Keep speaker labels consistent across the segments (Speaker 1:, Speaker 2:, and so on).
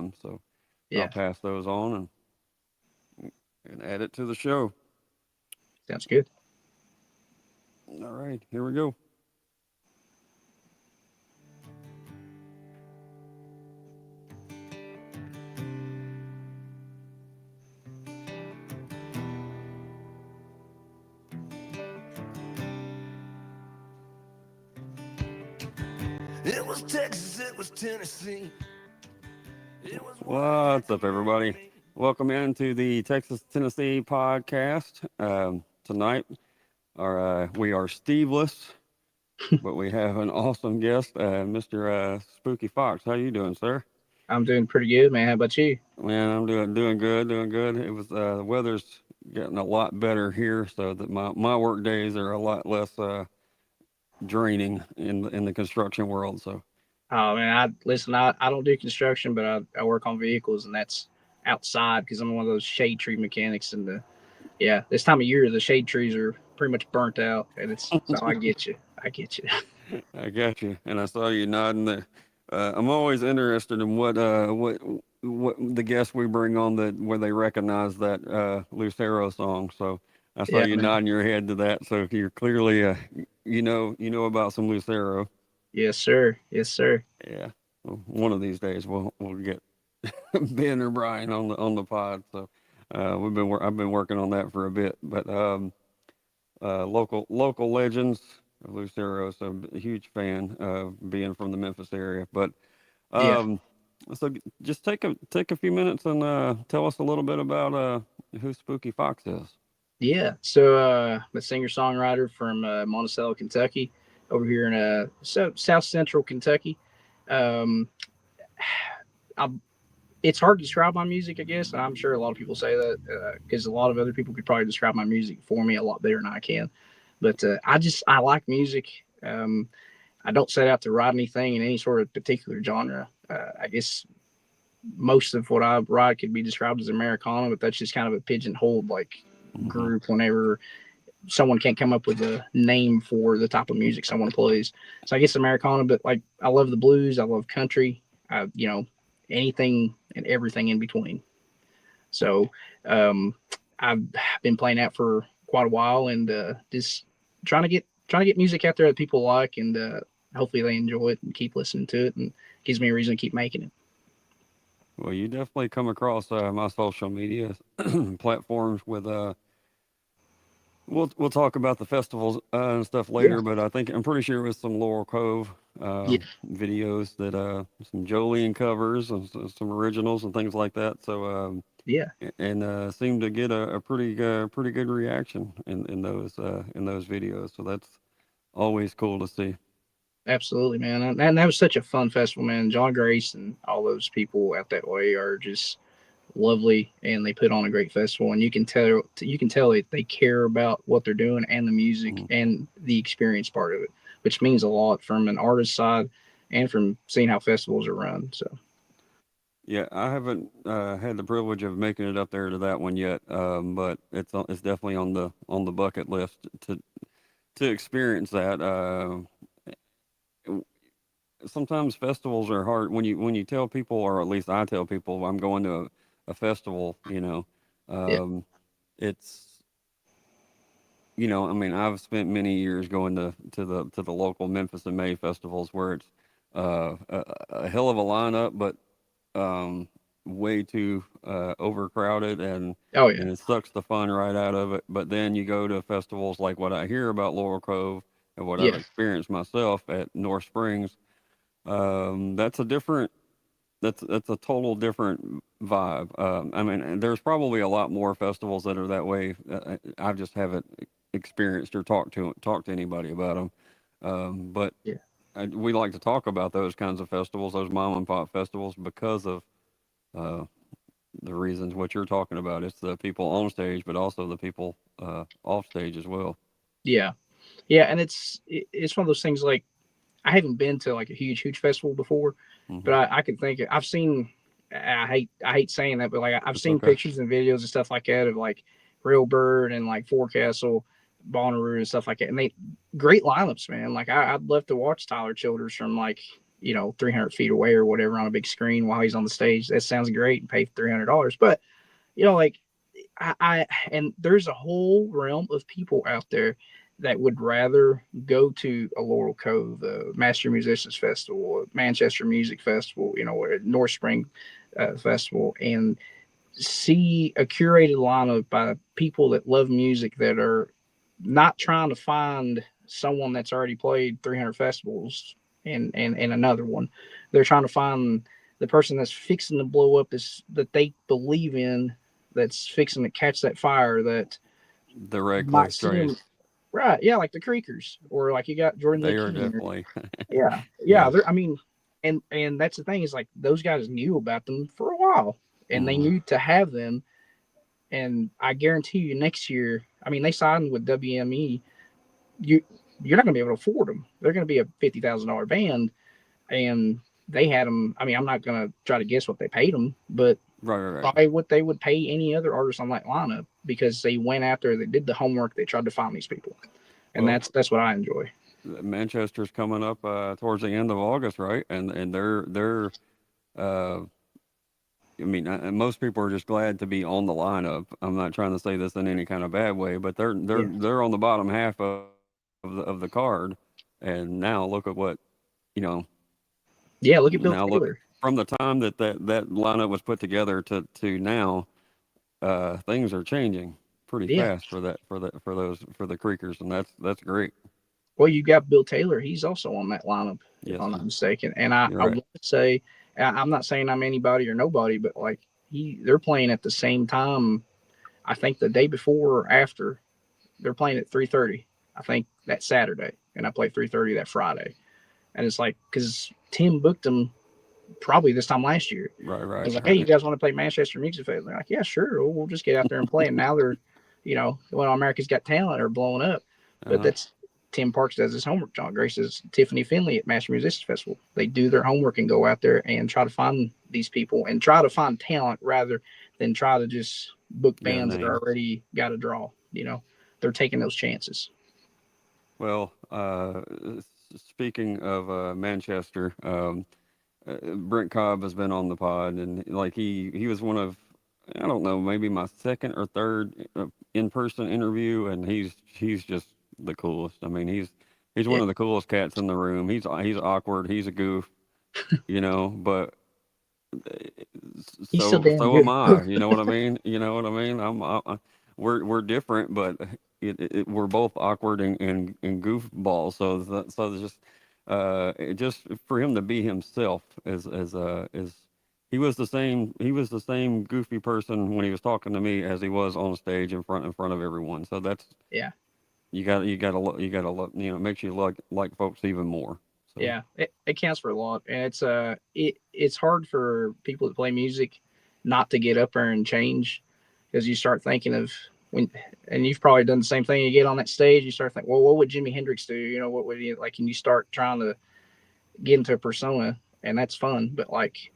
Speaker 1: them. So I'll
Speaker 2: Yeah,
Speaker 1: pass those on and add it to the show.
Speaker 2: sounds good.
Speaker 1: All right, here we go. It was Texas, it was Tennessee. What's up, everybody? Welcome into the Texas Tennessee podcast. Tonight, we are Steveless, but we have an awesome guest, Mr. Spooky Fox. How you doing, sir?
Speaker 2: I'm doing pretty good, man. How about you?
Speaker 1: Man, I'm doing good, doing good. It was the weather's getting a lot better here, so that my work days are a lot less draining in the construction world. So
Speaker 2: Oh man, I don't do construction, but I work on vehicles, and that's outside because I'm one of those shade tree mechanics. And yeah, this time of year the shade trees are pretty much burnt out, and it's so I get you. I get you.
Speaker 1: I got you, and I saw you nodding there. I'm always interested in what the guests we bring on that where they recognize that Lucero song. So I saw
Speaker 2: Yeah,
Speaker 1: you
Speaker 2: man.
Speaker 1: nodding your head to that. So you're clearly you know about some Lucero.
Speaker 2: Yes, sir. Yes, sir.
Speaker 1: Yeah. Well, one of these days we'll get Ben or Brian on the pod. So I've been working on that for a bit, but local legends of Lucero. So a huge fan being from the Memphis area. But
Speaker 2: Yeah,
Speaker 1: um, so just take a few minutes and tell us a little bit about who Spooky Fox is.
Speaker 2: yeah. So I'm a singer songwriter from Monticello, Kentucky, over here in South Central Kentucky. Um, I it's hard to describe my music, I guess. I'm sure a lot of people say that because a lot of other people could probably describe my music for me a lot better than I can. But I like music. Um, I don't set out to write anything in any sort of particular genre. I guess most of what I write could be described as Americana, but that's just kind of a pigeonholed like
Speaker 1: Hmm.
Speaker 2: group whenever someone can't come up with a name for the type of music someone plays. So I guess Americana, but like I love the blues, I love country, anything and everything in between. So um, I've been playing that for quite a while, and just trying to get music out there that people like, and hopefully they enjoy it and keep listening to it, and gives me a reason to keep making it.
Speaker 1: Well, you definitely come across my social media platforms with we'll talk about the festivals and stuff
Speaker 2: Yeah,
Speaker 1: later, but I'm pretty sure it was some Laurel Cove
Speaker 2: yeah,
Speaker 1: videos that some Jolene covers and some originals and things like that. So
Speaker 2: yeah.
Speaker 1: and seemed to get a pretty good reaction in those videos. So that's always cool to see.
Speaker 2: Absolutely, man. And that was such a fun festival, man. John Grace and all those people out that way are just lovely, and they put on a great festival. And you can tell they care about what they're doing and the music
Speaker 1: Mhm.
Speaker 2: and the experience part of it, which means a lot from an artist side and from seeing how festivals are run. So
Speaker 1: Yeah, I haven't had the privilege of making it up there to that one yet, but it's definitely on the bucket list to experience that. Sometimes festivals are hard when you tell people, or at least I tell people, I'm going to a festival.
Speaker 2: yeah,
Speaker 1: Um, it's I mean, I've spent many years going to the local Memphis and May festivals where it's a hell of a lineup, but um, way too overcrowded
Speaker 2: oh yeah,
Speaker 1: and it sucks the fun right out of it. But then you go to festivals like what I hear about Laurel Cove and what I've
Speaker 2: yeah,
Speaker 1: experienced myself at North Springs. That's a different. That's a total different vibe. I mean, and there's probably a lot more festivals that are that way. I just haven't experienced or talked to anybody about them. But
Speaker 2: yeah.
Speaker 1: we like to talk about those kinds of festivals, those mom and pop festivals, because of uh, the reasons what you're talking about. It's the people on stage, but also the people off stage as well.
Speaker 2: Yeah, yeah, and it's one of those things like I haven't been to like a huge festival before, but
Speaker 1: Hmm.
Speaker 2: I can think I've seen. I hate saying that, but like I've
Speaker 1: It's
Speaker 2: seen
Speaker 1: okay.
Speaker 2: pictures and videos and stuff like that of like Real Bird and like Forecastle, Bonnaroo and stuff like that, and they great lineups, man. Like I'd love to watch Tyler Childers from like 300 feet away or whatever on a big screen while he's on the stage. That sounds great and pay $300. But, like and there's a whole realm of people out there that would rather go to a Laurel Cove, Master Musicians Festival, Manchester Music Festival, or North Spring Festival, and see a curated lineup by people that love music that are not trying to find someone that's already played 300 festivals and another one. They're trying to find the person that's fixing to blow up this that they believe in, that's fixing to catch that fire that
Speaker 1: The
Speaker 2: might
Speaker 1: Redcliffe
Speaker 2: seem
Speaker 1: Strays.
Speaker 2: right. Yeah, like the Creekers, or like you got Jordan
Speaker 1: They
Speaker 2: Lee
Speaker 1: are
Speaker 2: King.
Speaker 1: definitely.
Speaker 2: Yeah, yeah.
Speaker 1: Yeah.
Speaker 2: I mean, and that's the thing is like those guys knew about them for a while, and they
Speaker 1: Mhm.
Speaker 2: knew to have them. And I guarantee you, next year, I mean, they signed with WME. You you're not going to be able to afford them. They're going to be a $50,000 band, and they had them. I mean, I'm not going to try to guess what they paid them, but
Speaker 1: Right, right, right.
Speaker 2: probably what they would pay any other artist on that lineup because they went after, they did the homework, they tried to find these people, and
Speaker 1: Well,
Speaker 2: that's what I enjoy.
Speaker 1: Manchester's coming up towards the end of August, right? And they're uh, I mean, most people are just glad to be on the lineup. I'm not trying to say this in any kind of bad way, but they're
Speaker 2: Yeah,
Speaker 1: they're on the bottom half of the card, and now look at what you know.
Speaker 2: yeah. Look at Bill
Speaker 1: Now look
Speaker 2: Taylor.
Speaker 1: from the time that lineup was put together to now, things are changing pretty
Speaker 2: Yeah.
Speaker 1: fast for the Creekers, and that's great.
Speaker 2: Well, you got Bill Taylor. He's also on that lineup, if
Speaker 1: Yes,
Speaker 2: I'm not mistaken. And I,
Speaker 1: you're
Speaker 2: I
Speaker 1: right.
Speaker 2: want to say, I'm not saying I'm anybody or nobody, but like they're playing at the same time. I think the day before or after they're playing at 3:30. I think that Saturday, and I play 3:30 that Friday. And it's like because Tim booked them probably this time last year.
Speaker 1: Right,
Speaker 2: I
Speaker 1: right,
Speaker 2: was like, hey, you
Speaker 1: right.
Speaker 2: guys want to play Manchester Music Festival? They're like, yeah, sure. We'll just get out there and play. And now they're, when America's Got Talent are blowing up. But
Speaker 1: Uh-huh.
Speaker 2: that's Tim Parks does his homework. John Grace is Tiffany Finley at Master Musicians Festival. They do their homework and go out there and try to find these people and try to find talent rather than try to just book
Speaker 1: Get a
Speaker 2: bands that are
Speaker 1: name.
Speaker 2: already got a draw. They're taking those chances.
Speaker 1: Well, speaking of Manchester, Brent Cobb has been on the pod, and like he was one of, I don't know, maybe my second or third in person interview, and he's just the coolest. I mean, he's
Speaker 2: Yeah,
Speaker 1: one of the coolest cats in the room. He's awkward. He's a goof, but
Speaker 2: he's so damn
Speaker 1: so am
Speaker 2: good.
Speaker 1: I. You know what I mean? You know what I mean? We're different, but we're both awkward and goofballs. So there's just for him to be himself is he was the same goofy person when he was talking to me as he was on stage in front of everyone. So that's
Speaker 2: Yeah.
Speaker 1: it makes you like folks even more. So
Speaker 2: Yeah, it counts for a lot, and it's hard for people that play music not to get up there and change because you start thinking of when, and you've probably done the same thing. You get on that stage, you start thinking, well, what would Jimi Hendrix do? What would he like? And you start trying to get into a persona, and that's fun. But like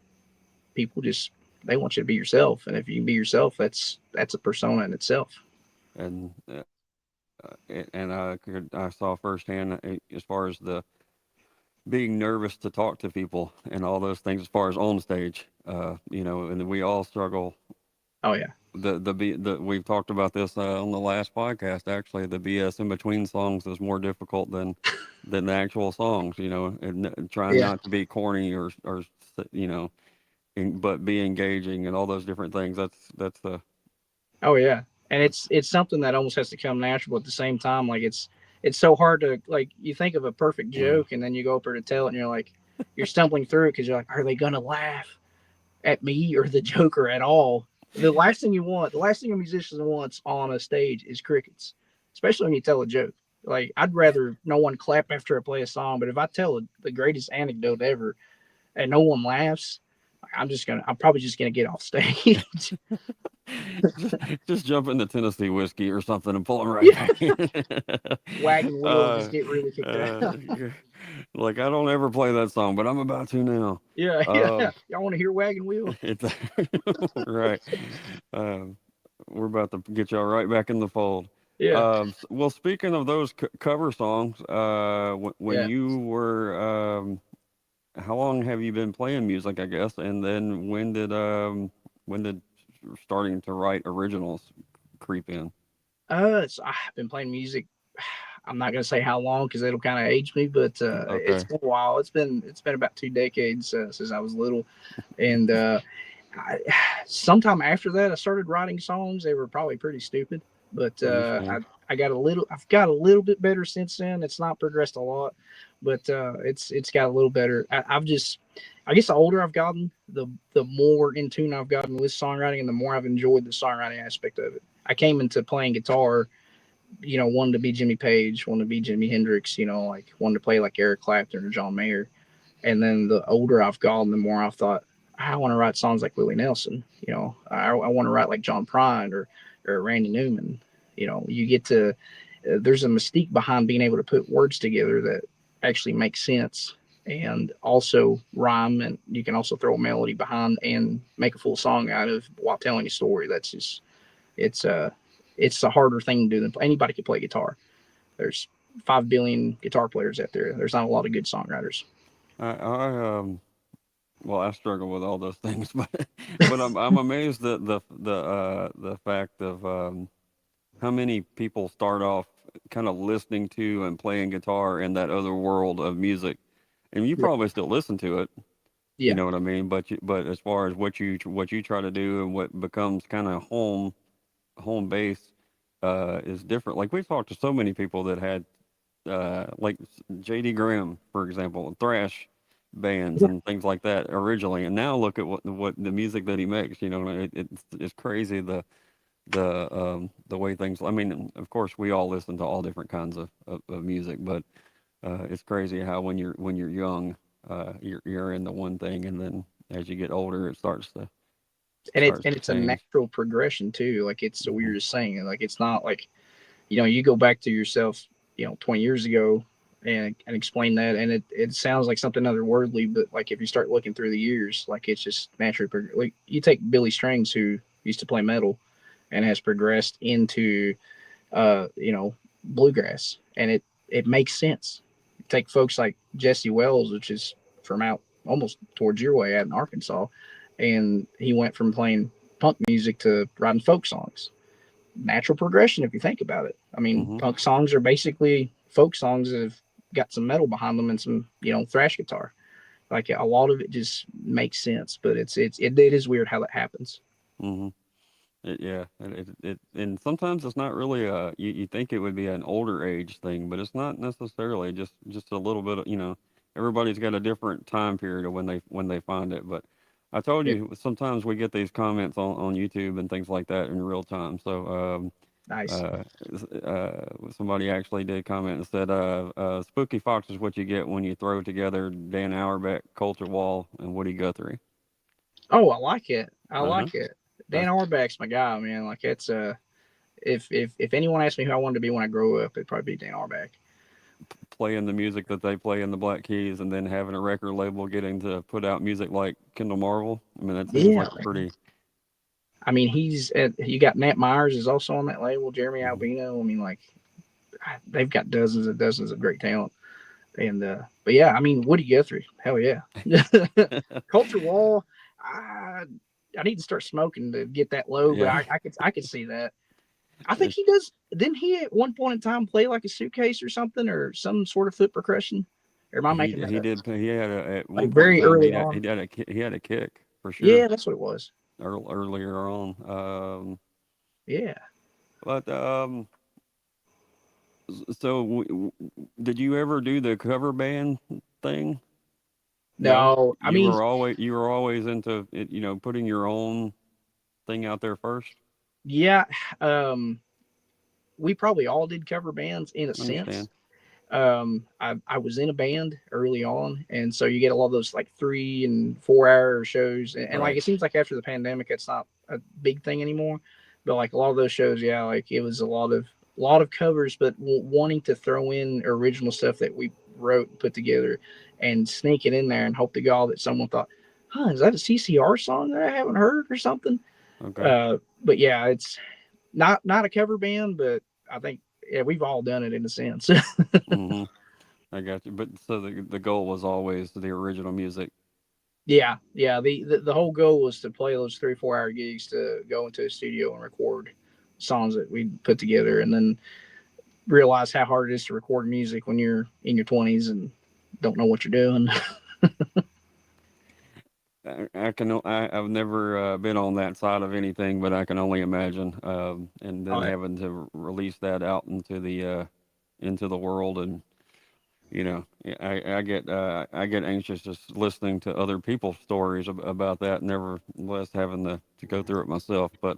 Speaker 2: people just they want you to be yourself, and if you can be yourself, that's a persona in itself.
Speaker 1: and I saw firsthand as far as the being nervous to talk to people and all those things as far as on stage. And we all struggle.
Speaker 2: Oh yeah,
Speaker 1: The we've talked about this on the last podcast. Actually, the BS in between songs is more difficult than the actual songs. And trying
Speaker 2: yeah.
Speaker 1: not to be corny or you know, but be engaging and all those different things. That's the
Speaker 2: Oh yeah, and it's something that almost has to come natural at the same time. Like it's so hard to like you think of a perfect
Speaker 1: mm,
Speaker 2: joke and then you go up there to tell it and you're like you're stumbling through because you're like, are they gonna laugh at me or the joker at all? The last thing a musician wants on a stage is crickets, especially when you tell a joke. Like I'd rather no one clap after I play a song, but if I tell the greatest anecdote ever and no one laughs, I'm probably just gonna get off stage.
Speaker 1: just jump into Tennessee whiskey or something and pull them right
Speaker 2: Yeah,
Speaker 1: back in.
Speaker 2: wagon wheel and just
Speaker 1: uh,
Speaker 2: get really kicked
Speaker 1: uh,
Speaker 2: out.
Speaker 1: like I don't ever play that song, but I'm about to now.
Speaker 2: Yeah, yeah.
Speaker 1: Um,
Speaker 2: Y'all want to hear Wagon Wheel?
Speaker 1: it's right. Um, we're about to get y'all right back in the fold.
Speaker 2: Yeah,
Speaker 1: Well, speaking of those cover songs, when
Speaker 2: yeah.
Speaker 1: you were how long have you been playing music, I guess? And then when did starting to write originals creep in?
Speaker 2: I've been playing music. I'm not gonna say how long because it'll kind of age me, but it's
Speaker 1: Okay.
Speaker 2: been a while. It's been about 2 decades since I was little, and I, sometime after that, I started writing songs. They were probably pretty stupid, but
Speaker 1: Understand.
Speaker 2: I've got a little bit better since then. It's not progressed a lot, but it's got a little better. I guess the older I've gotten, the more in tune I've gotten with songwriting, and the more I've enjoyed the songwriting aspect of it. I came into playing guitar, wanted to be Jimmy Page, wanted to be Jimi Hendrix, like wanted to play like Eric Clapton or John Mayer. And then the older I've gotten, the more I've thought, I want to write songs like Willie Nelson. I want to write like John Prine or Randy Newman. You get to, there's a mystique behind being able to put words together that actually make sense and also rhyme. And you can also throw a melody behind and make a full song out of while telling a story. That's just, it's, it's a harder thing to do than anybody can play guitar. There's 5 billion guitar players out there. There's not a lot of good songwriters.
Speaker 1: I well, I struggle with all those things, but I'm amazed at the fact of how many people start off kind of listening to and playing guitar in that other world of music, and you
Speaker 2: Yeah.
Speaker 1: probably still listen to it. You
Speaker 2: Yeah.
Speaker 1: know what I mean? But as far as what you try to do and what becomes kind of home base is different. Like we've talked to so many people that had like J.D. Graham, for example, thrash bands
Speaker 2: Yeah.
Speaker 1: and things like that originally, and now look at what the music that he makes. You know, it's crazy the way things. I mean, of course, we all listen to all different kinds of music, but it's crazy how when you're young, you're into one thing, and then as you get older, it
Speaker 2: and it's
Speaker 1: starts
Speaker 2: and
Speaker 1: to
Speaker 2: it's a
Speaker 1: change.
Speaker 2: natural progression too. Like it's so we
Speaker 1: Hmm.
Speaker 2: were just saying, like it's not like you go back to yourself, 20 years ago and explain that, and it sounds like something otherworldly, but like if you start looking through the years, like it's just naturally like you take Billy Strings who used to play metal and has progressed into uh you know bluegrass, and it makes sense. You take folks like Jesse Wells, which is from out almost towards your way out in Arkansas, and he went from playing punk music to writing folk songs. Natural progression if you think about it. I mean,
Speaker 1: Hmm.
Speaker 2: punk songs are basically folk songs that have got some metal behind them and some thrash guitar. Like a lot of it just makes sense, but it is weird how that happens.
Speaker 1: Hmm. Yeah, and sometimes it's not really you think it would be an older age thing, but it's not necessarily just a little bit of, everybody's got a different time period of when they find it. But I told
Speaker 2: Yeah,
Speaker 1: you sometimes we get these comments on YouTube and things like that in real time. So
Speaker 2: nice.
Speaker 1: uh, somebody actually did comment and said, "Spooky Fox is what you get when you throw together Dan Auerbach, Culture Wall, and Woody Guthrie."
Speaker 2: Oh, I like it. I
Speaker 1: Uh huh.
Speaker 2: like it. Dan
Speaker 1: That's
Speaker 2: Auerbach's my guy, man. Like it's if anyone asked me who I wanted to be when I grow up, it'd probably be Dan Auerbach.
Speaker 1: playing the music that they play in the Black Keys and then having a record label getting to put out music like Kendall Marvel. I mean, that seems
Speaker 2: Yeah,
Speaker 1: like a
Speaker 2: man.
Speaker 1: pretty.
Speaker 2: I mean, you got Nat Myers is also on that label. Jeremy
Speaker 1: Mhm.
Speaker 2: Albino. I mean, like they've got dozens and dozens of great talent. And but yeah, I mean Woody Guthrie, hell yeah. Culture Wall, I I need to start smoking to get that low, but
Speaker 1: Yeah,
Speaker 2: I could see that. I think
Speaker 1: it's,
Speaker 2: he does. Didn't he at one point in time play like a suitcase or something or some sort of foot percussion? Or am I
Speaker 1: he
Speaker 2: making that
Speaker 1: he
Speaker 2: up?
Speaker 1: did he had at
Speaker 2: Like
Speaker 1: one point in
Speaker 2: very
Speaker 1: time
Speaker 2: early on.
Speaker 1: he had a kick for sure
Speaker 2: Yeah, that's what it was.
Speaker 1: earlier on.
Speaker 2: Yeah.
Speaker 1: But so did you ever do the cover band thing? No,
Speaker 2: No, I mean,
Speaker 1: you were always into it, putting your own thing out there first.
Speaker 2: yeah. Um, we probably all did cover bands in a sense.
Speaker 1: Understand?
Speaker 2: I was in a band early on, and so you get a lot of those like 3 and 4 hour shows, and like
Speaker 1: Right.
Speaker 2: it seems like after the pandemic, it's not a big thing anymore. But like a lot of those shows, yeah, like it was a lot of covers, but wanting to throw in original stuff that we wrote and put together, and sneak it in there, and hope to God that someone thought, "Huh, is that a CCR song that I haven't heard or something?"
Speaker 1: Okay.
Speaker 2: But yeah, it's not a cover band, but I think yeah, we've all done it in a sense.
Speaker 1: Hmm. I got you. But so the goal was always the original music.
Speaker 2: Yeah, yeah. The whole goal was to play those 3 or 4 hour gigs to go into a studio and record songs that we put together, and then realize how hard it is to record music when you're in your 20s and don't know what you're doing.
Speaker 1: I've never been on that side of anything, but I can only imagine. And then
Speaker 2: Oh,
Speaker 1: having to release that out into the world, and I get anxious just listening to other people's stories about that, nevertheless having to go through it myself. But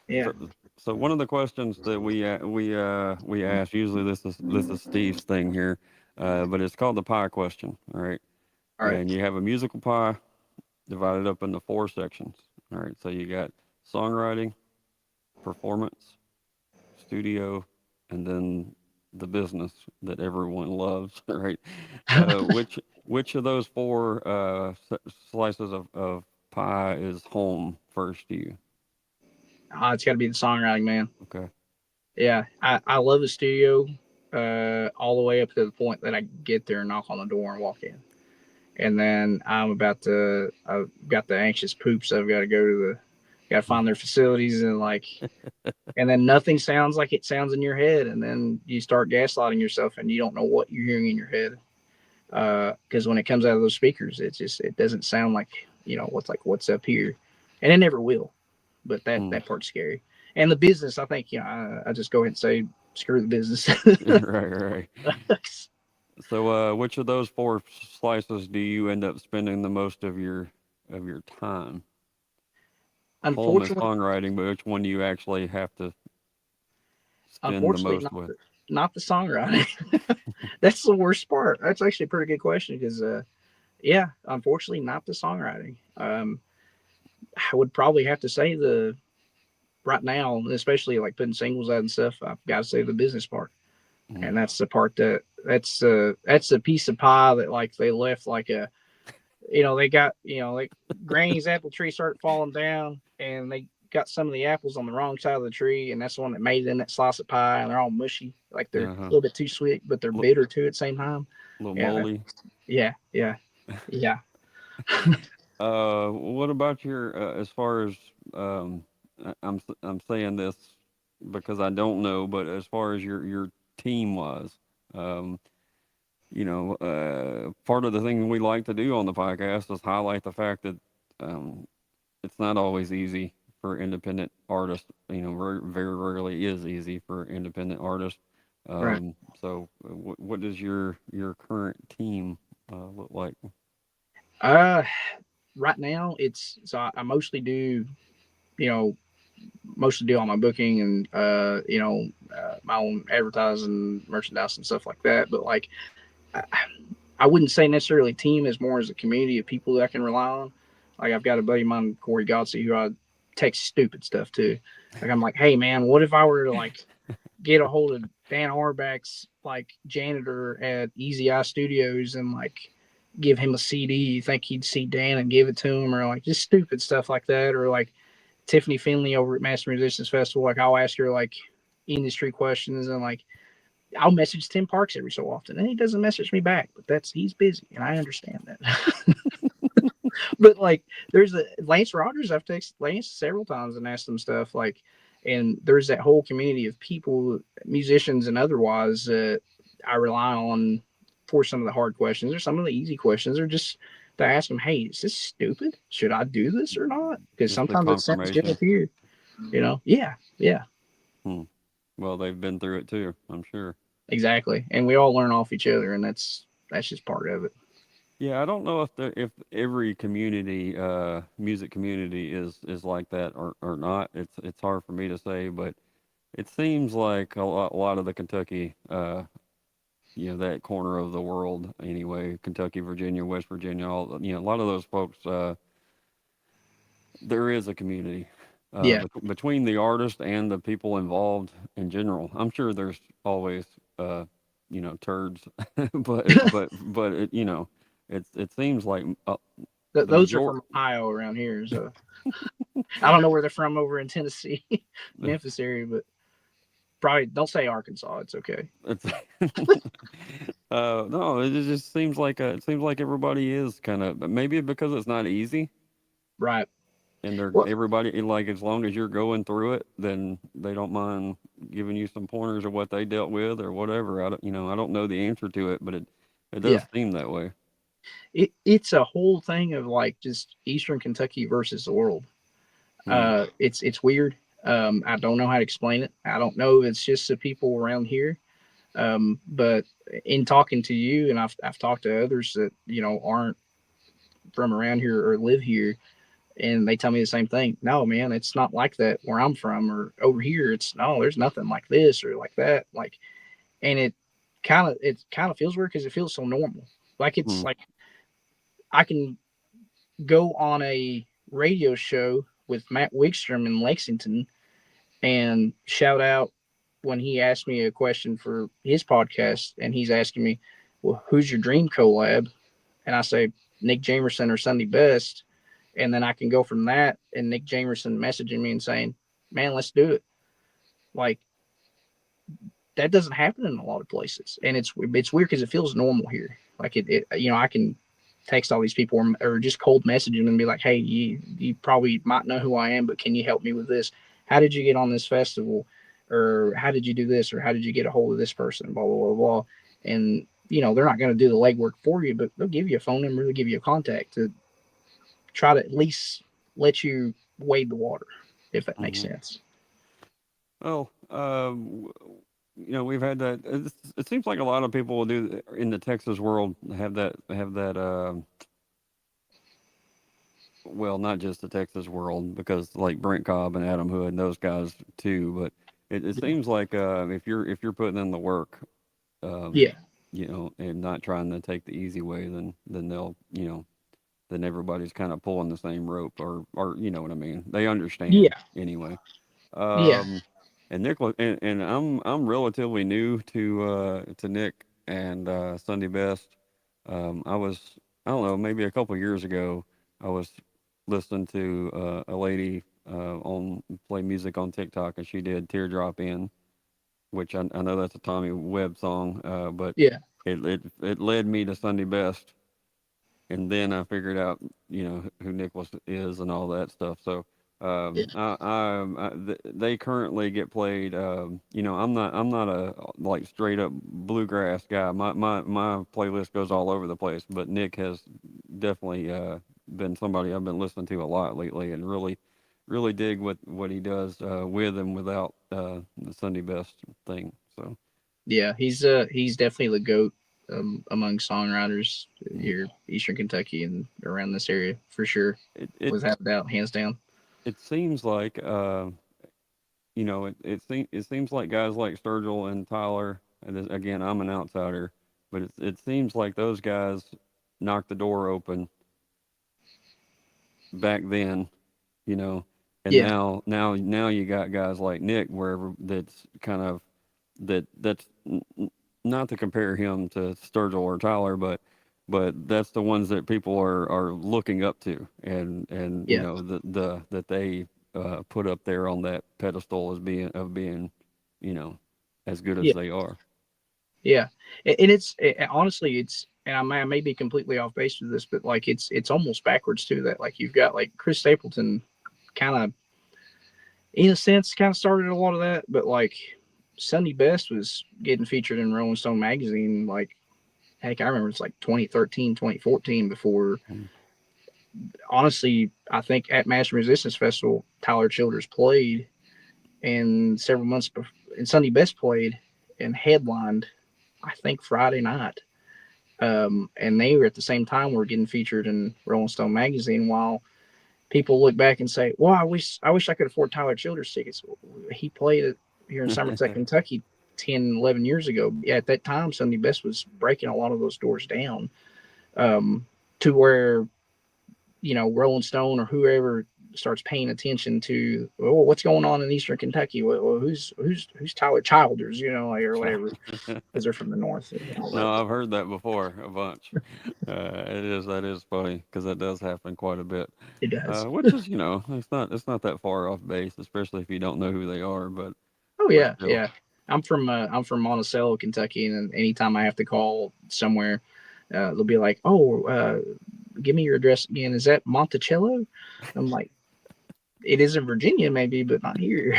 Speaker 2: yeah.
Speaker 1: so, so one of the questions that we ask, usually this is Steve's thing here, but it's called the pie question. All right,
Speaker 2: All right.
Speaker 1: and you have a musical pie divided up into four sections. All right, so you got songwriting, performance, studio, and then the business that everyone loves. Right? Which of those four slices of pie is home first to you?
Speaker 2: It's got to be the songwriting, man.
Speaker 1: Okay.
Speaker 2: Yeah, I love the studio all the way up to the point that I get there and knock on the door and walk in. And then I've got the anxious poops. I've got to go to got to find their facilities and like, and then nothing sounds like it sounds in your head. And then you start gaslighting yourself and you don't know what you're hearing in your head. Because when it comes out of those speakers, it doesn't sound like, what's up here. And it never will. But
Speaker 1: Hmm.
Speaker 2: that part's scary. And the business, I think, I just go ahead and say, screw the business.
Speaker 1: Right, right. So, which of those four slices do you end up spending the most of your time? Home is
Speaker 2: Unfortunately,
Speaker 1: songwriting, but which one do you actually have to spend the
Speaker 2: unfortunately,
Speaker 1: most with?
Speaker 2: not the songwriting. That's the worst part. That's actually a pretty good question because, yeah, unfortunately, not the songwriting. I would probably have to say the right now, especially like putting singles out and stuff. I've got to say the business part,
Speaker 1: Mm.
Speaker 2: and that's the part that's a piece of pie that like they left like a they got like Granny's apple tree started falling down, and they got some of the apples on the wrong side of the tree, and that's the one that made it in that slice of pie, and they're all mushy, like they're a
Speaker 1: Uh-huh.
Speaker 2: little bit too sweet, but they're
Speaker 1: L-
Speaker 2: bitter too at the same time.
Speaker 1: little
Speaker 2: Yeah,
Speaker 1: moldy.
Speaker 2: yeah, yeah, yeah.
Speaker 1: What about your as far as I'm saying this because I don't know, but as far as your team was, um, part of the thing we like to do on the podcast is highlight the fact that um, it's not always easy for independent artists. Very, very rarely is easy for independent artists.
Speaker 2: Right.
Speaker 1: What does your current team look like?
Speaker 2: Uh, right now it's so I mostly do you know mostly do all my booking and my own advertising, merchandise, and stuff like that. But like I, I wouldn't say necessarily team as more as a community of people that I can rely on. Like I've got a buddy of mine, Corey Godsey, who I text stupid stuff to. Like I'm like, hey man, what if I were to like get a hold of Dan Auerbach's like janitor at Easy Eye Studios and like give him a CD? You think he'd see Dan and give it to him, or like just stupid stuff like that, or like Tiffany Finley over at Master Musicians Festival. Like I'll ask her like industry questions and like I'll message Tim Parks every so often, and he doesn't message me back. But he's busy, and I understand that. But like, there's a Lance Rogers. I've texted Lance several times and asked him stuff like, and there's that whole community of people, musicians and otherwise, I rely on for some of the hard questions or some of the easy questions, or just to ask them, hey, is this stupid? Should I do this or not? Because
Speaker 1: Just the
Speaker 2: sometimes it sounds good
Speaker 1: confirmation.
Speaker 2: up here, Yeah, yeah,
Speaker 1: Hmm. Well, they've been through it too, I'm sure.
Speaker 2: exactly. And we all learn off each other, and that's just part of it.
Speaker 1: Yeah, I don't know if every community, music community is like that or not. It's hard for me to say, but it seems like a lot of the Kentucky, that corner of the world anyway, Kentucky, Virginia, West Virginia, a lot of those folks, there is a community
Speaker 2: Yeah,
Speaker 1: between the artist and the people involved in general. I'm sure there's always, turds, but it seems like the
Speaker 2: those are
Speaker 1: major.
Speaker 2: from Ohio around here, so I don't know where they're from over in Tennessee, Memphis area, but Probably don't say Arkansas. It's okay.
Speaker 1: It's no, it just seems like it seems like everybody is kind of maybe because it's not easy,
Speaker 2: Right.
Speaker 1: and they're
Speaker 2: Well,
Speaker 1: everybody like as long as you're going through it, then they don't mind giving you some pointers of what they dealt with or whatever. I don't know the answer to it, but it does
Speaker 2: yeah.
Speaker 1: seem that way.
Speaker 2: It's a whole thing of like just Eastern Kentucky versus the world.
Speaker 1: Hmm.
Speaker 2: It's weird. I don't know how to explain it. I don't know if it's just the people around here. But in talking to you, and I've talked to others that aren't from around here or live here, and they tell me the same thing. No, man, it's not like that where I'm from or over here. It's no, there's nothing like this or like that. Like, and it kind of feels weird because it feels so normal. Like it's
Speaker 1: Hmm.
Speaker 2: like I can go on a radio show with Matt Wigstrom in Lexington and shout out when he asked me a question for his podcast, and he's asking me, "Well, who's your dream collab?" And I say Nick Jamerson or Sunday Best, and then I can go from that and Nick Jamerson messaging me and saying, "Man, let's do it." Like that doesn't happen in a lot of places, and it's weird because it feels normal here. Like I can text all these people or just cold message them and be like, "Hey, you probably might know who I am, but can you help me with this? How did you get on this festival, or how did you do this, or how did you get a hold of this person?" Blah blah blah blah. And they're not going to do the legwork for you, but they'll give you a phone number, they'll give you a contact to try to at least let you wade the water, if that makes
Speaker 1: Hmm.
Speaker 2: sense.
Speaker 1: Well, we've had that. It seems like a lot of people will do in the Texas world have that. Well, not just the Texas world, because like Brent Cobb and Adam Hood and those guys too. But it seems like if you're putting in the work, um,
Speaker 2: Yeah,
Speaker 1: and not trying to take the easy way, then they'll then everybody's kind of pulling the same rope, or you know what I mean. They understand
Speaker 2: yeah,
Speaker 1: anyway.
Speaker 2: yeah,
Speaker 1: Um, and Nicholas and I'm relatively new to Nick and Sunday Best. I don't know, maybe a couple years ago I was listening to a lady on play music on TikTok, and she did Teardrop In, which I know that's a Tommy Webb song, but
Speaker 2: yeah,
Speaker 1: it led me to Sunday Best, and then I figured out, who Nicholas is and all that stuff. So,
Speaker 2: yeah,
Speaker 1: they currently get played. I'm not a like straight up bluegrass guy. My playlist goes all over the place, but Nick has definitely been somebody I've been listening to a lot lately, and really dig what he does with and without the Sunday Best thing. So.
Speaker 2: yeah. He's definitely the goat among songwriters
Speaker 1: Mm.
Speaker 2: here, Eastern Kentucky and around this area for sure,
Speaker 1: It, it
Speaker 2: without a doubt, hands down.
Speaker 1: it seems like it seems like guys like Sturgill and Tyler, and again, I'm an outsider, but it seems like those guys knocked the door open back then, you know, and
Speaker 2: Yeah,
Speaker 1: now you got guys like Nick, wherever that's kind of not to compare him to Sturgill or Tyler, but that's the ones that people are looking up to, and
Speaker 2: yeah,
Speaker 1: that they put up there on that pedestal as being, you know, as good as
Speaker 2: yeah,
Speaker 1: they are.
Speaker 2: yeah. And honestly, and I may be completely off base with this, but like it's almost backwards too. That like you've got like Chris Stapleton, kind of in a sense, kind of started a lot of that, but like Sunday Best was getting featured in Rolling Stone magazine like heck, I remember it's like 2013, 2014 before.
Speaker 1: Mm.
Speaker 2: Honestly, I think at Master Resistance Festival, Tyler Childers played, and several months before, and Sunday Best played and headlined, I think Friday night. And they were at the same time were getting featured in Rolling Stone magazine. While people look back and say, "Well, I wish I could afford Tyler Childers tickets." He played it here in Somerset, Kentucky, 10, 11 years ago. Yeah, at that time, Sunday Best was breaking a lot of those doors down, um, to where Rolling Stone or whoever starts paying attention to, well, what's going on in Eastern Kentucky? Well, who's Tyler Childers, like, or whatever, because they're from the north and all that.
Speaker 1: No, I've heard that before a bunch. That is funny because that does happen quite a bit.
Speaker 2: It does.
Speaker 1: Which is, it's not that far off base, especially if you don't know who they are. But
Speaker 2: Oh
Speaker 1: but
Speaker 2: yeah,
Speaker 1: still.
Speaker 2: yeah. I'm from Monticello, Kentucky, and anytime I have to call somewhere, they'll be like, "Oh, give me your address again. Is that Monticello?" I'm like, "It is in Virginia, maybe, but not here."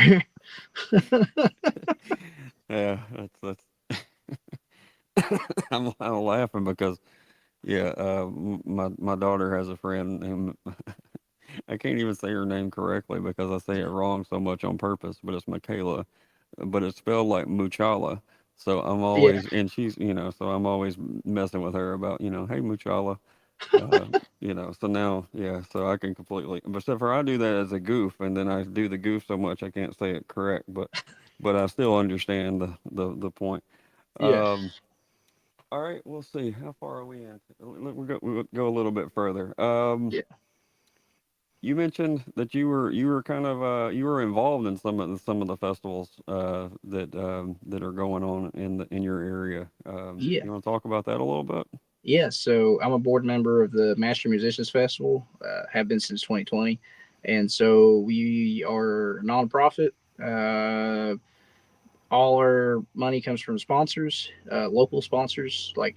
Speaker 1: Yeah, that's I'm laughing because yeah, my daughter has a friend and I can't even say her name correctly because I say it wrong so much on purpose, but it's Michaela, but it's spelled like Muchala. So I'm
Speaker 2: Yeah,
Speaker 1: always, and she's, so I'm always messing with her about, hey, Muchala, uh, so now, yeah, so I can completely, but except for I do that as a goof, and then I do the goof so much I can't say it correct, but I still understand the point.
Speaker 2: yeah,
Speaker 1: Um, all right, we'll see. How far are we in? We'll go a little bit further.
Speaker 2: yeah,
Speaker 1: You mentioned that you were kind of you were involved in some of the festivals that are going on in your area.
Speaker 2: yeah.
Speaker 1: You want to talk about that a little bit?
Speaker 2: Yeah, so I'm a board member of the Master Musicians Festival, have been since 2020. And so we are a nonprofit. Uh, all our money comes from sponsors, local sponsors, like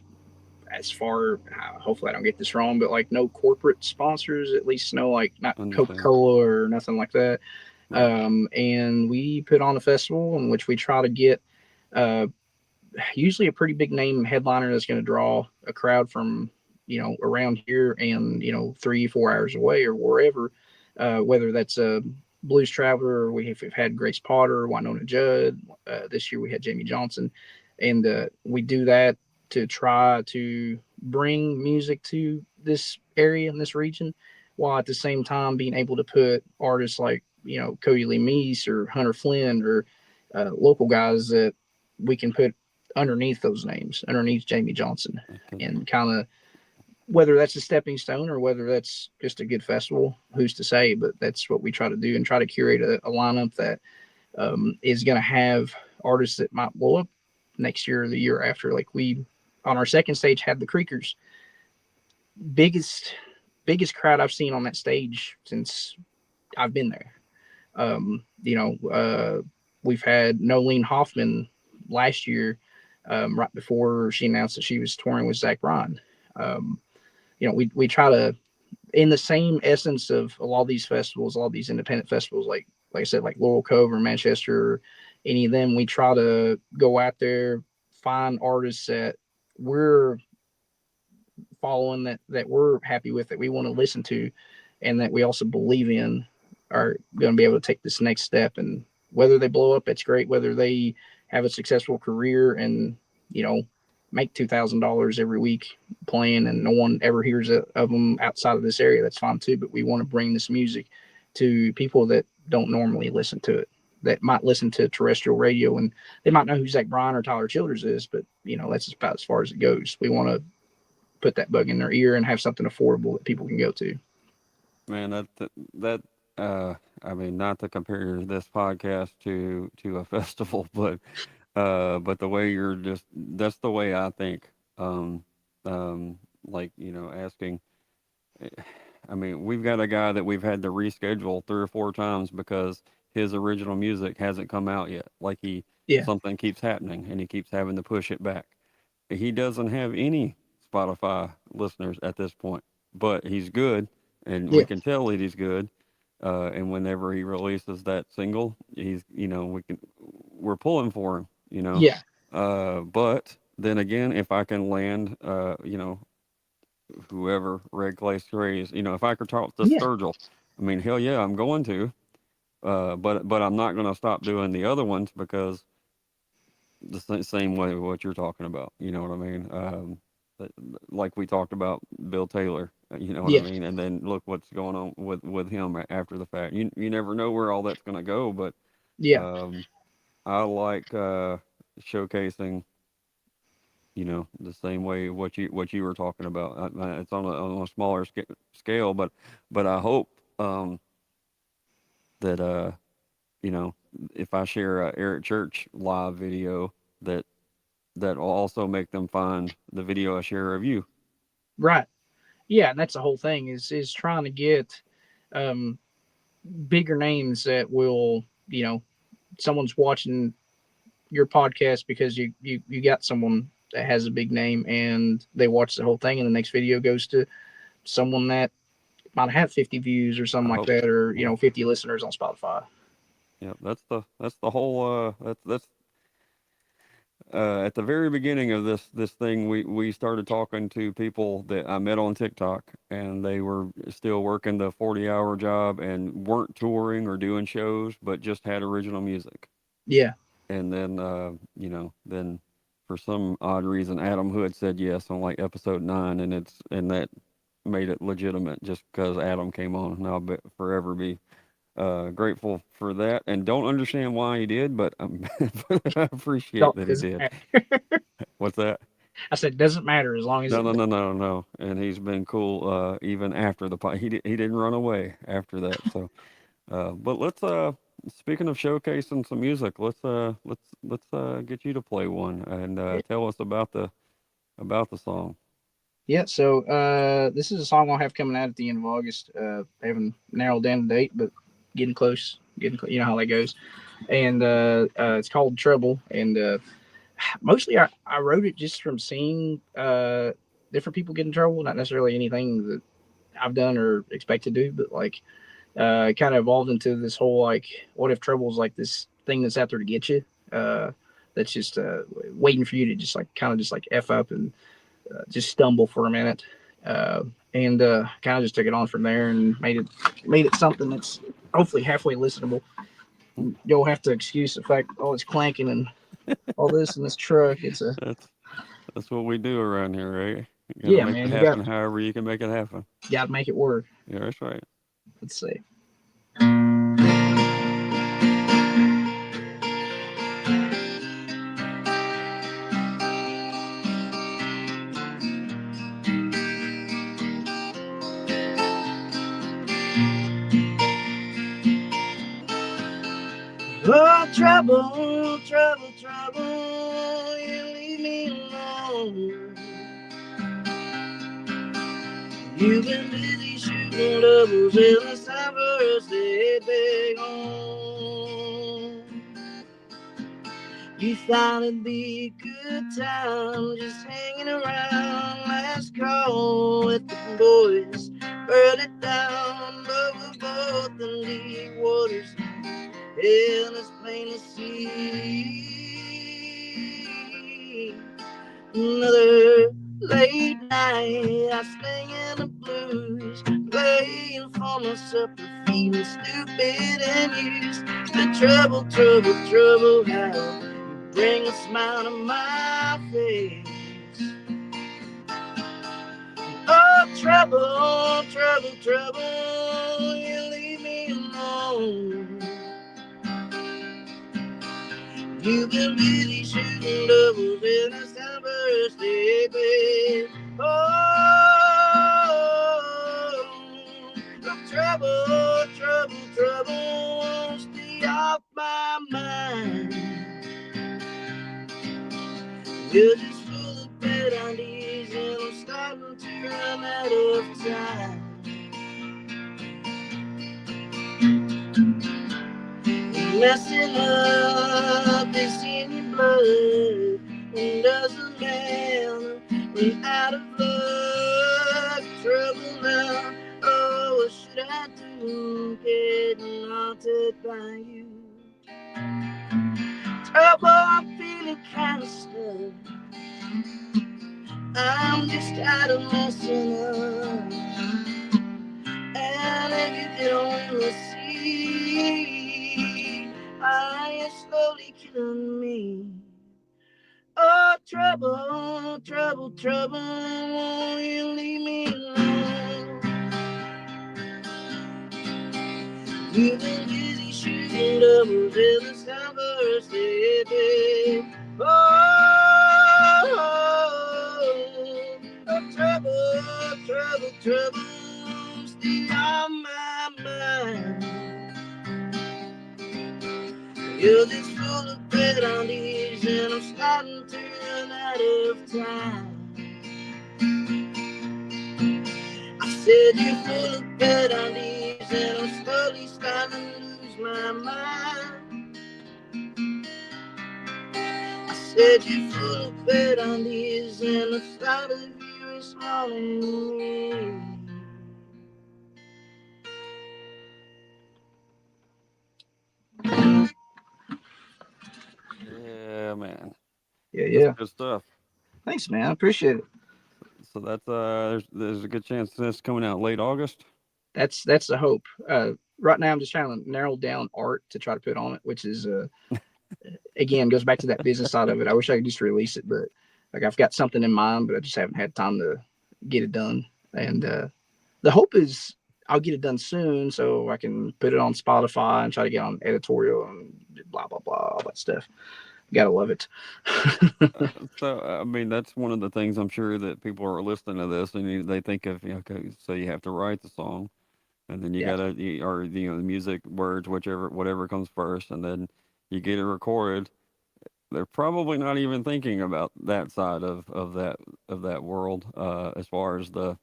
Speaker 2: as far, hopefully I don't get this wrong, but like no corporate sponsors, at least no, like not Coca
Speaker 1: Understand?
Speaker 2: Cola or nothing like that.
Speaker 1: Right.
Speaker 2: And we put on a festival in which we try to get uh, usually a pretty big name headliner that's going to draw a crowd from around here and 3-4 hours away or wherever, whether that's a blues traveler or we've had Grace Potter, Winona Judd. This year we had Jamie Johnson, and we do that to try to bring music to this area and this region, while at the same time being able to put artists like Cody Lee Meese or Hunter Flynn or local guys that we can put underneath those names, underneath Jamie Johnson,
Speaker 1: Okay.
Speaker 2: and kind of whether that's a stepping stone or whether that's just a good festival, who's to say? But that's what we try to do and try to curate a lineup that is going to have artists that might blow up next year or the year after. Like we on our second stage had the Creekers, biggest crowd I've seen on that stage since I've been there. We've had Nolene Hoffman last year, right before she announced that she was touring with Zach Bryan. Um, we try to, in the same essence of a lot of these festivals, a lot of these independent festivals, like I said, like Laurel Cove or Manchester, or any of them, we try to go out there, find artists that we're following, that we're happy with, that we want to listen to, and that we also believe in, are going to be able to take this next step. And whether they blow up, it's great. Whether they have a successful career and make $2,000 every week playing, and no one ever hears of them outside of this area, that's fine too. But we want to bring this music to people that don't normally listen to it, that might listen to terrestrial radio, and they might know who Zach Bryan or Tyler Childers is, but that's about as far as it goes. We want to put that bug in their ear and have something affordable that people can go to.
Speaker 1: Man, that I mean, not to compare this podcast to a festival, but the way you're just that's the way I think. Like asking. I mean, we've got a guy that we've had to reschedule 3 or 4 times because his original music hasn't come out yet. Like
Speaker 2: Yeah,
Speaker 1: something keeps happening and he keeps having to push it back. He doesn't have any Spotify listeners at this point, but he's good, and we
Speaker 2: yeah,
Speaker 1: can tell that he's good. And whenever he releases that single, we're pulling for him,
Speaker 2: yeah,
Speaker 1: But then again, if I can land, whoever Red Clay Strays, if I could talk to
Speaker 2: yeah,
Speaker 1: Sturgill, I mean, hell yeah, I'm going to. But I'm not going to stop doing the other ones because the same way what you're talking about. You know what I mean? But- like we talked about Bill Taylor. You know what I
Speaker 2: yeah,
Speaker 1: mean? And then look what's going on with him after the fact. You never know where all that's going to go, but
Speaker 2: yeah,
Speaker 1: um, I like showcasing. The same way what you were talking about. It's on a smaller scale, but I hope that you know if I share a Eric Church live video that that will also make them find the video I share of you.
Speaker 2: right. Yeah, and that's the whole thing, is trying to get um, bigger names that will, someone's watching your podcast because you got someone that has a big name and they watch the whole thing, and the next video goes to someone that might have 50 views or something
Speaker 1: I
Speaker 2: like
Speaker 1: hope.
Speaker 2: that, or
Speaker 1: Yeah.
Speaker 2: 50 listeners on Spotify.
Speaker 1: Yeah. That's the whole. That's at the very beginning of this thing, we started talking to people that I met on TikTok, and they were still working the 40-hour job and weren't touring or doing shows, but just had original music.
Speaker 2: Yeah,
Speaker 1: And then then for some odd reason, Adam Hood said yes on like episode 9, and that made it legitimate just because Adam came on, and I'll forever be grateful for that, and don't understand why he did, but but I appreciate
Speaker 2: don't
Speaker 1: that he
Speaker 2: doesn't
Speaker 1: did.
Speaker 2: matter.
Speaker 1: What's that?
Speaker 2: I said doesn't matter as long as
Speaker 1: No,
Speaker 2: it.
Speaker 1: no, no, no, no. And he's been cool even after the he didn't run away after that. So, but let's speaking of showcasing some music, let's get you to play one and tell us about the song.
Speaker 2: Yeah, so this is a song I'll have coming out at the end of August. I haven't narrowed down the date, but getting close. You know how that goes. And it's called Trouble. And mostly I wrote it just from seeing different people get in trouble, not necessarily anything that I've done or expect to do, but like it kind of evolved into this whole like, what if trouble is like this thing that's out there to get you? That's just waiting for you to just like kind of just like f up and just stumble for a minute, uh, and kind of just took it on from there and made it something that's hopefully halfway listenable. You'll have to excuse the fact all this clanking and all this in this truck. It's a
Speaker 1: That's that's what we do around here, right? You got to
Speaker 2: yeah,
Speaker 1: make it
Speaker 2: man. You
Speaker 1: happen however you can make it happen.
Speaker 2: got to make it work.
Speaker 1: Yeah, that's right.
Speaker 2: Let's see. Oh, trouble, trouble, trouble, you leave me alone. You've been busy shooting doubles in the summer, stay back home. You thought it'd be a good time just hanging around. Last call with the boys, burn it down, but we're both in deep waters. Hell is plain to see. Another late night, I sing in the blues, playing for my supper, feeling stupid and used. The trouble, trouble, trouble, how you bring a smile to my face. Oh, trouble, trouble, trouble, you leave me alone. You've been busy shooting doubles in a summer stay, babe. Oh, trouble, trouble, trouble, stay off my mind. You're just full of bad ideas, and I'm starting to run out of time. Messing up is in your blood, and doesn't matter. We're out of luck, trouble now. Oh, what should I do? Getting haunted by you. Trouble, I'm feeling kinda stuck. I'm just tired of messing up. And if you could only see, I am slowly killing me. Oh, trouble, trouble, trouble, won't you leave me alone? You've been busy shooting doubles in the summer, stay, babe. Oh, trouble, trouble, trouble, stay on my mind. You're just full of bad ideas, and I'm starting to run out of time. I said you're full of bad ideas, and I'm slowly starting to lose my mind. said you full of bad ideas, and the thought of you is haunting me.
Speaker 1: Yeah, man.
Speaker 2: Yeah,
Speaker 1: That's
Speaker 2: yeah.
Speaker 1: good stuff.
Speaker 2: Thanks, man. I appreciate it.
Speaker 1: So that's there's a good chance this coming out late August.
Speaker 2: That's the hope. Right now, I'm just trying to narrow down art to try to put on it, which is again goes back to that business side of it. I wish I could just release it, but like I've got something in mind, but I just haven't had time to get it done. And the hope is I'll get it done soon, so I can put it on Spotify and try to get on editorial and blah blah blah all that stuff. Gotta love it.
Speaker 1: So I mean, that's one of the things I'm sure that people are listening to this and they think of, okay, so you have to write the song, and then you
Speaker 2: Yeah,
Speaker 1: gotta, or the music, words, whatever comes first, and then you get it recorded. They're probably not even thinking about that side of that world, as far as the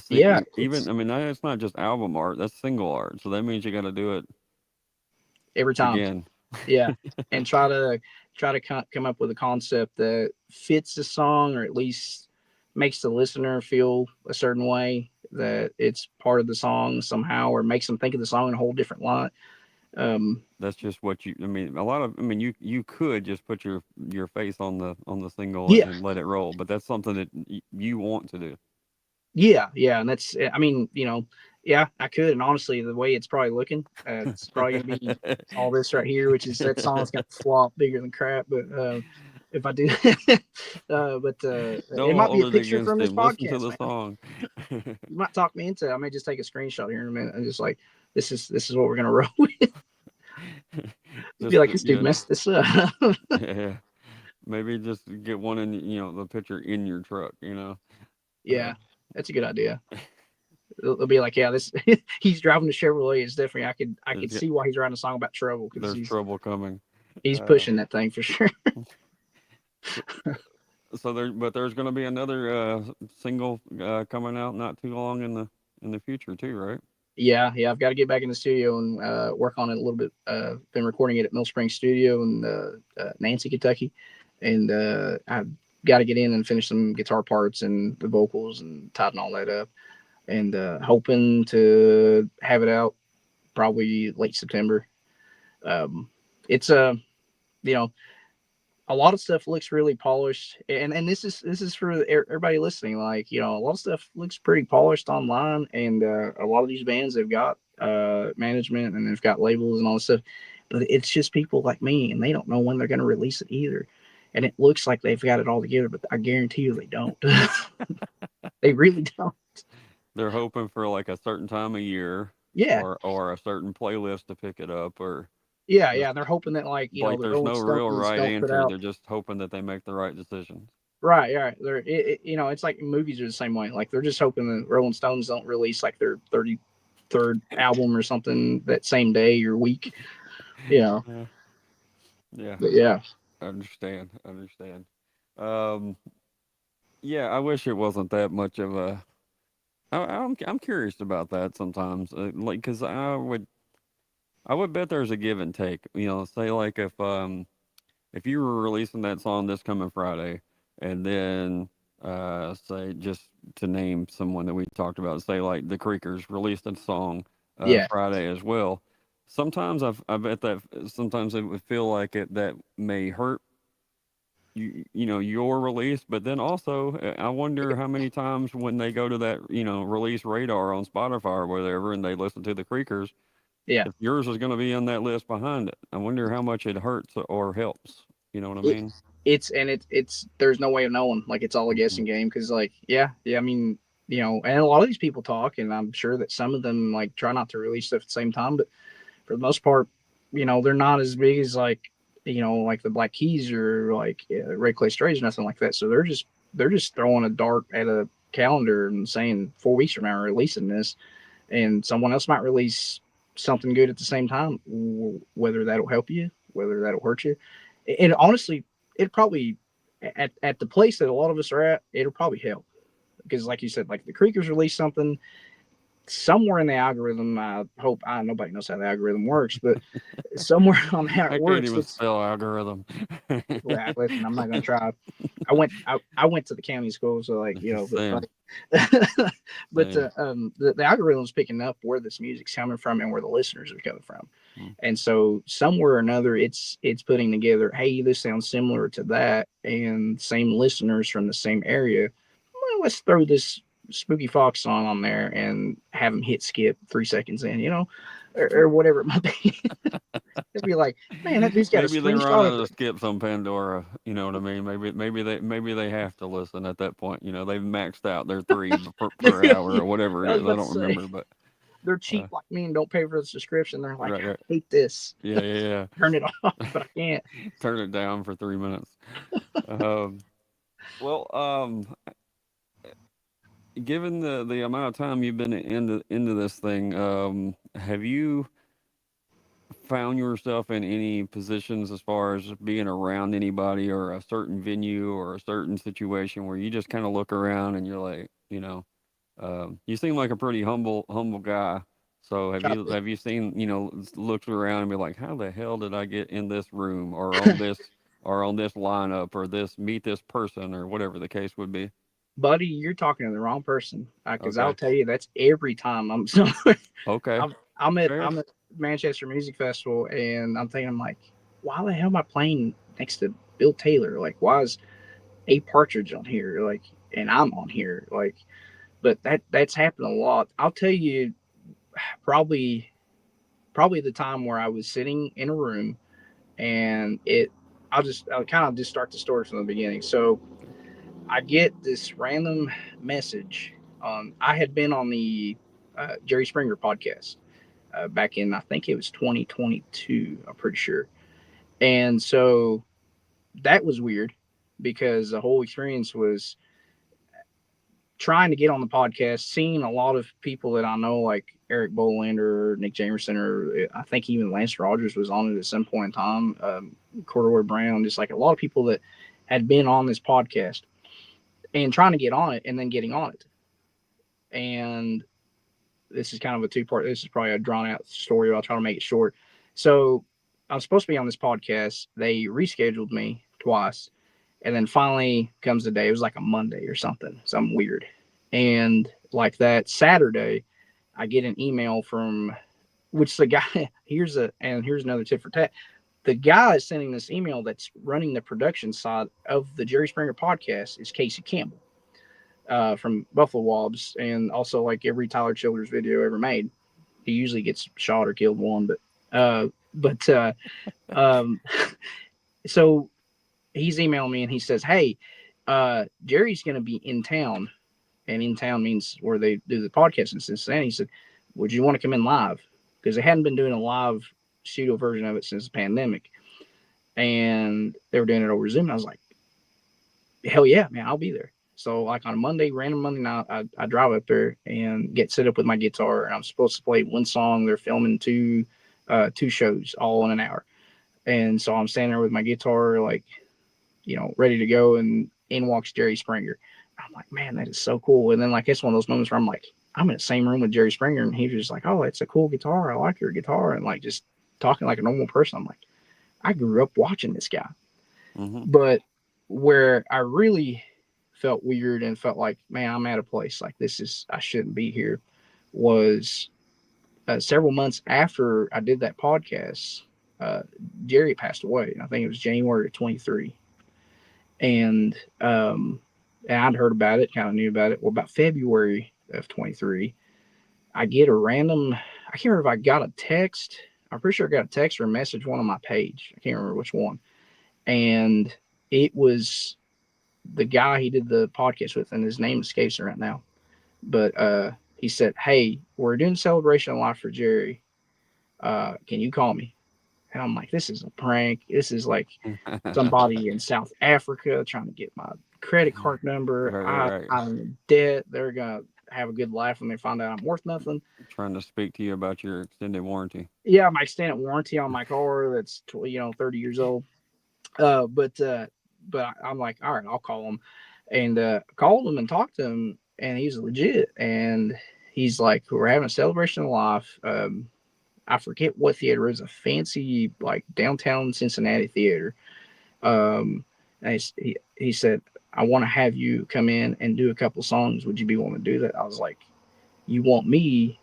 Speaker 2: yeah.
Speaker 1: even
Speaker 2: It's
Speaker 1: I mean it's not just album art, that's single art. So that means you got to do it
Speaker 2: every time.
Speaker 1: again.
Speaker 2: Yeah, and try to come up with a concept that fits the song, or at least makes the listener feel a certain way, that it's part of the song somehow, or makes them think of the song in a whole different light. Um,
Speaker 1: That's just what you. I mean, a lot of. I mean, you could just put your face on the single
Speaker 2: yeah,
Speaker 1: and let it roll, but that's something that you want to do.
Speaker 2: yeah, yeah, and that's. I mean, yeah, I could, and honestly, the way it's probably looking, it's probably gonna be all this right here, which is that song's gonna flop bigger than crap. But if I do, but
Speaker 1: Don't
Speaker 2: it might be
Speaker 1: hold
Speaker 2: a
Speaker 1: it
Speaker 2: picture
Speaker 1: against
Speaker 2: from this
Speaker 1: him. Listen to
Speaker 2: podcast,
Speaker 1: the
Speaker 2: man.
Speaker 1: song.
Speaker 2: You might talk me into it. I may just take a screenshot here in a minute and just like this is what we're gonna roll with. Be
Speaker 1: Just
Speaker 2: like, this dude messed this up.
Speaker 1: yeah. Maybe just get one in the picture in your truck. Uh,
Speaker 2: Yeah, that's a good idea. They'll be like, yeah, this he's driving the Chevrolet. It's definitely I could
Speaker 1: there's
Speaker 2: see why he's writing a song about trouble, because
Speaker 1: there's trouble coming.
Speaker 2: he's
Speaker 1: Uh,
Speaker 2: pushing that thing for sure.
Speaker 1: so, there's going to be another single coming out not too long in the future too, right?
Speaker 2: Yeah, yeah, I've got to get back in the studio and work on it a little bit. Been recording it at Mill Springs Studio in Nancy, Kentucky, and I've got to get in and finish some guitar parts and the vocals and tighten all that up, and hoping to have it out probably late September. It's you know, a lot of stuff looks really polished, and this is for everybody listening. Like, a lot of stuff looks pretty polished online, and a lot of these bands have got management and they've got labels and all this stuff, but it's just people like me, and they don't know when they're going to release it either. And it looks like they've got it all together, but I guarantee you they don't. They really don't.
Speaker 1: They're hoping for like a certain time of year,
Speaker 2: Yeah,
Speaker 1: or a certain playlist to pick it up, or
Speaker 2: yeah,
Speaker 1: just
Speaker 2: yeah. And they're hoping that, like,
Speaker 1: like
Speaker 2: the
Speaker 1: there's
Speaker 2: Rolling
Speaker 1: no real
Speaker 2: Stones
Speaker 1: right
Speaker 2: don't put
Speaker 1: answer.
Speaker 2: out.
Speaker 1: They're just hoping that they make the right decisions.
Speaker 2: Right, right. It's like movies are the same way. Like, they're just hoping that Rolling Stones don't release like their 33rd album or something that same day or week. You know.
Speaker 1: Yeah, yeah,
Speaker 2: But yeah,
Speaker 1: I understand. I understand. Um, yeah, I wish it wasn't that much of a. I'm curious about that sometimes, like because I would bet there's a give and take. Say like if you were releasing that song this coming Friday, and then say just to name someone that we talked about, say like the Creekers released a song
Speaker 2: yeah,
Speaker 1: Friday as well. Sometimes I bet that sometimes it would feel like it that may hurt your release, but then also I wonder how many times when they go to that release radar on Spotify or whatever, and they listen to the Creekers,
Speaker 2: yeah.
Speaker 1: if yours is going to be on that list behind it. I wonder how much it hurts or helps. You know what I
Speaker 2: It,
Speaker 1: mean?
Speaker 2: it's there's no way of knowing. Like, it's all a
Speaker 1: Mhm.
Speaker 2: guessing game, because, like, yeah, yeah. I mean, and a lot of these people talk, and I'm sure that some of them like try not to release stuff at the same time, but for the most part, they're not as big as, like, like the Black Keys or like Red Clay Strays or nothing like that. So they're just throwing a dart at a calendar and saying 4 weeks from now we're releasing this, and someone else might release something good at the same time. Whether that'll help you, whether that'll hurt you, and honestly, it probably at the place that a lot of us are at, it'll probably help, because, like you said, like the Creekers released something. somewhere in the algorithm, I hope nobody knows how the algorithm works, but somewhere on how it
Speaker 1: I can't
Speaker 2: works,
Speaker 1: even
Speaker 2: it's
Speaker 1: spell algorithm.
Speaker 2: well, listen, I'm not gonna try. I went to the county school, so like but
Speaker 1: Same,
Speaker 2: but
Speaker 1: same.
Speaker 2: the algorithm's picking up where this music's coming from and where the listeners are coming from,
Speaker 1: Mm.
Speaker 2: and so somewhere or another, it's putting together. Hey, this sounds similar to that, and same listeners from the same area. Well, let's throw this Spooky Fox song on there and have them hit skip 3 seconds in, or whatever it might be. It'd be like, man, that dude's got a
Speaker 1: Maybe they run
Speaker 2: screenshot
Speaker 1: out
Speaker 2: of
Speaker 1: of
Speaker 2: the
Speaker 1: skips on Pandora. You know what I mean? Maybe they have to listen at that point. You know, they've maxed out their three per hour or whatever
Speaker 2: I
Speaker 1: it
Speaker 2: was
Speaker 1: is. I
Speaker 2: about to
Speaker 1: don't
Speaker 2: say
Speaker 1: remember, but
Speaker 2: they're
Speaker 1: uh,
Speaker 2: cheap like me and don't pay for the subscription. They're like,
Speaker 1: right,
Speaker 2: I
Speaker 1: right.
Speaker 2: hate this.
Speaker 1: Yeah, yeah,
Speaker 2: Turn it off, but I can't.
Speaker 1: yeah. Turn it down for 3 minutes. Um, well, given the amount of time you've been into this thing, have you found yourself in any positions as far as being around anybody or a certain venue or a certain situation where you just kind of look around and you're like, you seem like a pretty humble guy. So have
Speaker 2: Try
Speaker 1: you
Speaker 2: to
Speaker 1: have you seen, looked around and be like, how the hell did I get in this room or on this lineup or this meet this person or whatever the case would be?
Speaker 2: buddy, you're talking to the wrong person. Because I'll
Speaker 1: Okay.
Speaker 2: tell you, that's every time I'm somewhere.
Speaker 1: Okay. Fair.
Speaker 2: I'm at Manchester Music Festival, and I'm like, why the hell am I playing next to Bill Taylor? Like, why is A Partridge on here? Like, and I'm on here. Like, but that's happened a lot. I'll tell you, probably probably the time where I was sitting in a room, and I'll kind of just start the story from the beginning. So I get this random message. I had been on the Jerry Springer podcast back in, I think it was 2022. I'm pretty sure, and so that was weird because the whole experience was trying to get on the podcast, seeing a lot of people that I know, like Eric Boland or Nick Jamerson, or I think even Lance Rogers was on it at some point in time. Corduroy Brown, just like a lot of people that had been on this podcast and trying to get on it and then getting on it. And this is kind of a two part. This is probably a drawn out story, but I'll try to make it short. So I was supposed to be on this podcast. They rescheduled me twice. And then finally comes the day. It was like a Monday or something weird. And like that Saturday, I get an email from which the guy here's another tip for tat. The guy sending this email that's running the production side of the Jerry Springer podcast is Casey Campbell from Buffalo Wobs, and also like every Tyler Childers video ever made. He usually gets shot or killed one, but um, so he's emailing me and he says, "Hey, Jerry's going to be in town, and in town means where they do the podcast in Cincinnati." He said, "Would you want to come in live?" Because they hadn't been doing a live studio version of it since the pandemic, and they were doing it over Zoom. And I was like, "Hell yeah, man, I'll be there." So like on a Monday, random Monday night, I drive up there and get set up with my guitar, and I'm supposed to play one song. They're filming two shows all in an hour, and so I'm standing there with my guitar, like ready to go, and in walks Jerry Springer. I'm like, man, that is so cool. And then like it's one of those moments where I'm like, I'm in the same room with Jerry Springer, and he's just like, oh, it's a cool guitar. I like your guitar, and like just talking like a normal person. I'm like, I grew up watching this guy.
Speaker 1: Mm-hmm.
Speaker 2: But where I really felt weird and felt like, man, I'm at a place like I shouldn't be here, was several months after I did that podcast. Uh, Jerry passed away. I think it was January of 23, and I'd heard about it, kind of knew about it. Well, about February of 23, I get a random. I can't remember if I got a text. I'm pretty sure I got a text or a message one on my page. I can't remember which one, and it was the guy he did the podcast with, and his name escapes me right now. But he said, "Hey, we're doing celebration of life for Jerry. Can you call me?" And I'm like, "This is a prank. This is like somebody in South Africa trying to get my credit card number.
Speaker 1: Right, right, right.
Speaker 2: I'm in debt. They're gonna have a good laugh when they find out I'm worth nothing."
Speaker 1: Trying to speak to you about your extended warranty.
Speaker 2: Yeah, my extended warranty on my car that's 30 years old. But I'm like, all right, I'll call him, and called him and talked to him, and he's legit. And he's like, we're having a celebration of life. I forget what theater. It was a fancy like downtown Cincinnati theater. And he said, I want to have you come in and do a couple songs. Would you be willing to do that? I was like, you want me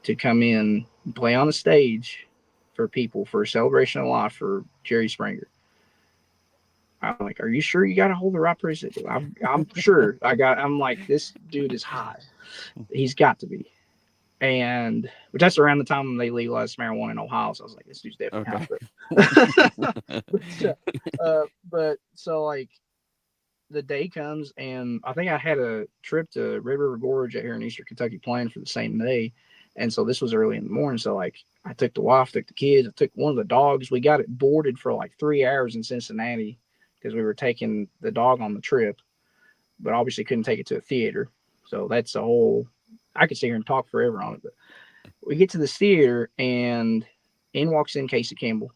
Speaker 2: to come in and play on the stage for people for a celebration of life for Jerry Springer? I'm like, are you sure you got a hold of the right person? I'm sure. I'm like, this dude is hot. He's got to be. And but that's around the time they legalized marijuana in Ohio. So I was like, this dude's definitely
Speaker 1: Okay.
Speaker 2: hot. But so like the day comes, and I think I had a trip to Red River Gorge out here in Eastern Kentucky planned for the same day. And so this was early in the morning. So like I took the wife, took the kids, I took one of the dogs. We got it boarded for like 3 hours in Cincinnati because we were taking the dog on the trip, but obviously couldn't take it to a theater. So that's a whole. I could sit here and talk forever on it, but we get to this theater and in walks in Casey Campbell.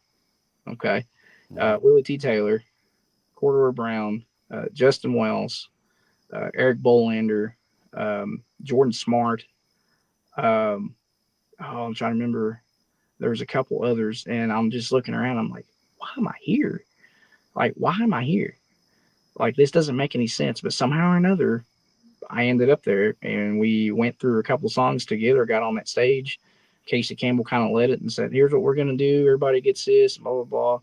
Speaker 2: Okay. Willie T. Taylor, Cordero Brown, Justin Wells, Eric Bolander, Jordan Smart. Um, I'm trying to remember. There was a couple others, and I'm just looking around. I'm like, why am I here? Like, why am I here? Like, this doesn't make any sense. But somehow or another, I ended up there, and we went through a couple songs together. Got on that stage. Casey Campbell kind of led it and said, "Here's what we're gonna do. Everybody gets this, blah blah blah."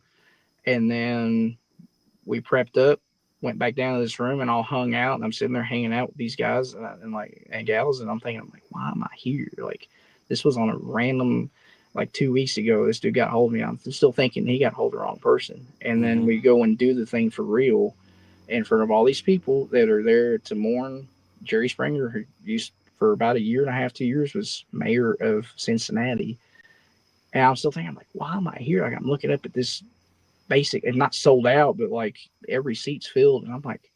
Speaker 2: And then we prepped up, went back down to this room, and all hung out. And I'm sitting there hanging out with these guys and gals, and I'm thinking, I'm like, why am I here? Like, this was on a random, like 2 weeks ago. This dude got a hold of me. I'm still thinking he got a hold of the wrong person. And then we go and do the thing for real in front of all these people that are there to mourn Jerry Springer, who used for about a year and a half, 2 years, was mayor of Cincinnati. And I'm still thinking, I'm like, why am I here? Like, I'm looking up at this basic and not sold out, but like every seat's filled, and I'm like,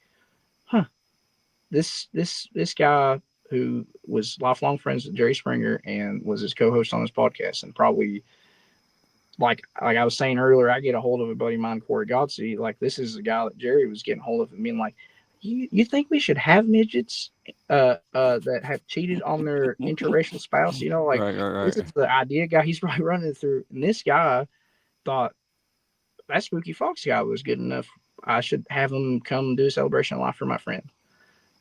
Speaker 2: huh, this guy who was lifelong friends with Jerry Springer and was his co-host on his podcast, and probably like I was saying earlier, I get a hold of a buddy of mine, Corey Godsey. Like, this is the guy that Jerry was getting hold of, and being like, you think we should have midgets that have cheated on their interracial spouse? Like,
Speaker 1: Right, right,
Speaker 2: this
Speaker 1: right.
Speaker 2: is the idea guy he's probably running through. And this guy thought that Spooky Fox guy was good enough. I should have him come do a celebration of life for my friend.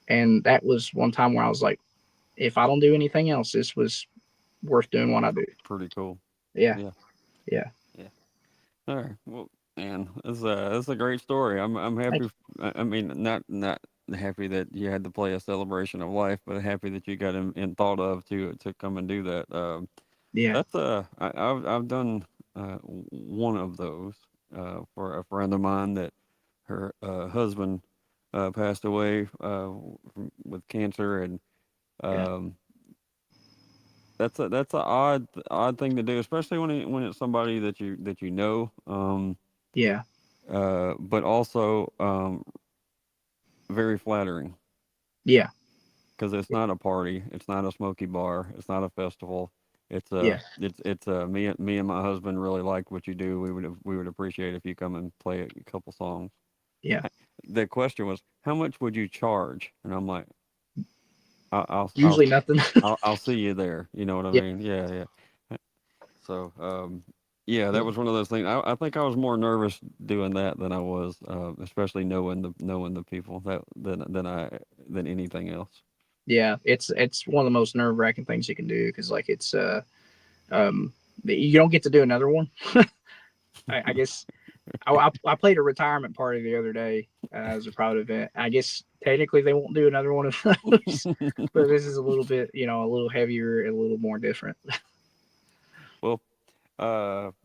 Speaker 2: And that was one time where I was like, if I don't do anything else, this was worth doing what I do.
Speaker 1: Pretty cool.
Speaker 2: Yeah.
Speaker 1: Yeah,
Speaker 2: Yeah.
Speaker 1: yeah. All right. Well, man, this is a great story. I'm
Speaker 2: Thank
Speaker 1: happy.
Speaker 2: you.
Speaker 1: I mean, not happy that you had to play a celebration of life, but happy that you got in thought of to come and do that.
Speaker 2: Yeah.
Speaker 1: That's I've done one of those for a friend of mine that her husband passed away with cancer, and
Speaker 2: Yeah.
Speaker 1: um, that's a odd thing to do, especially when it's somebody that you know,
Speaker 2: Yeah.
Speaker 1: but also very flattering
Speaker 2: Yeah.
Speaker 1: because it's not a party, it's not a smoky bar, it's not a festival.
Speaker 2: Yeah.
Speaker 1: It's me and my husband really like what you do. We would appreciate if you come and play a couple songs.
Speaker 2: Yeah.
Speaker 1: The question was, how much would you charge? And I'm like, I'll I'll I'll
Speaker 2: Usually nothing.
Speaker 1: I'll see you there. You know what I
Speaker 2: Yeah.
Speaker 1: mean? Yeah, yeah. So, yeah, that
Speaker 2: Yeah.
Speaker 1: was one of those things. I think I was more nervous doing that than I was, especially knowing the people than anything else.
Speaker 2: Yeah. It's one of the most nerve wracking things you can do because like it's um you don't get to do another one. I guess I played a retirement party the other day as a private event. I guess technically they won't do another one of those, but this is a little bit, a little heavier and a little more different.
Speaker 1: Well,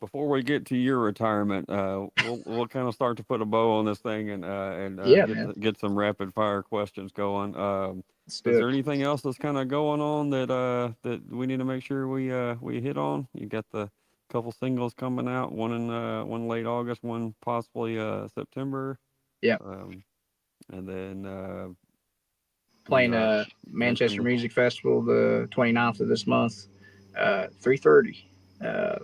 Speaker 1: before we get to your retirement, we'll kind of start to put a bow on this thing and
Speaker 2: Yeah,
Speaker 1: get
Speaker 2: man.
Speaker 1: get some rapid fire questions going.
Speaker 2: Let's
Speaker 1: Is
Speaker 2: do
Speaker 1: there
Speaker 2: it.
Speaker 1: anything else that's kind of going on that we need to make sure we hit on? You got the couple singles coming out, one late August, one possibly September,
Speaker 2: Yeah.
Speaker 1: um, and then we
Speaker 2: Playing
Speaker 1: are
Speaker 2: Manchester
Speaker 1: mentioned.
Speaker 2: Music Festival the 29th of this month, 3:30. Uh,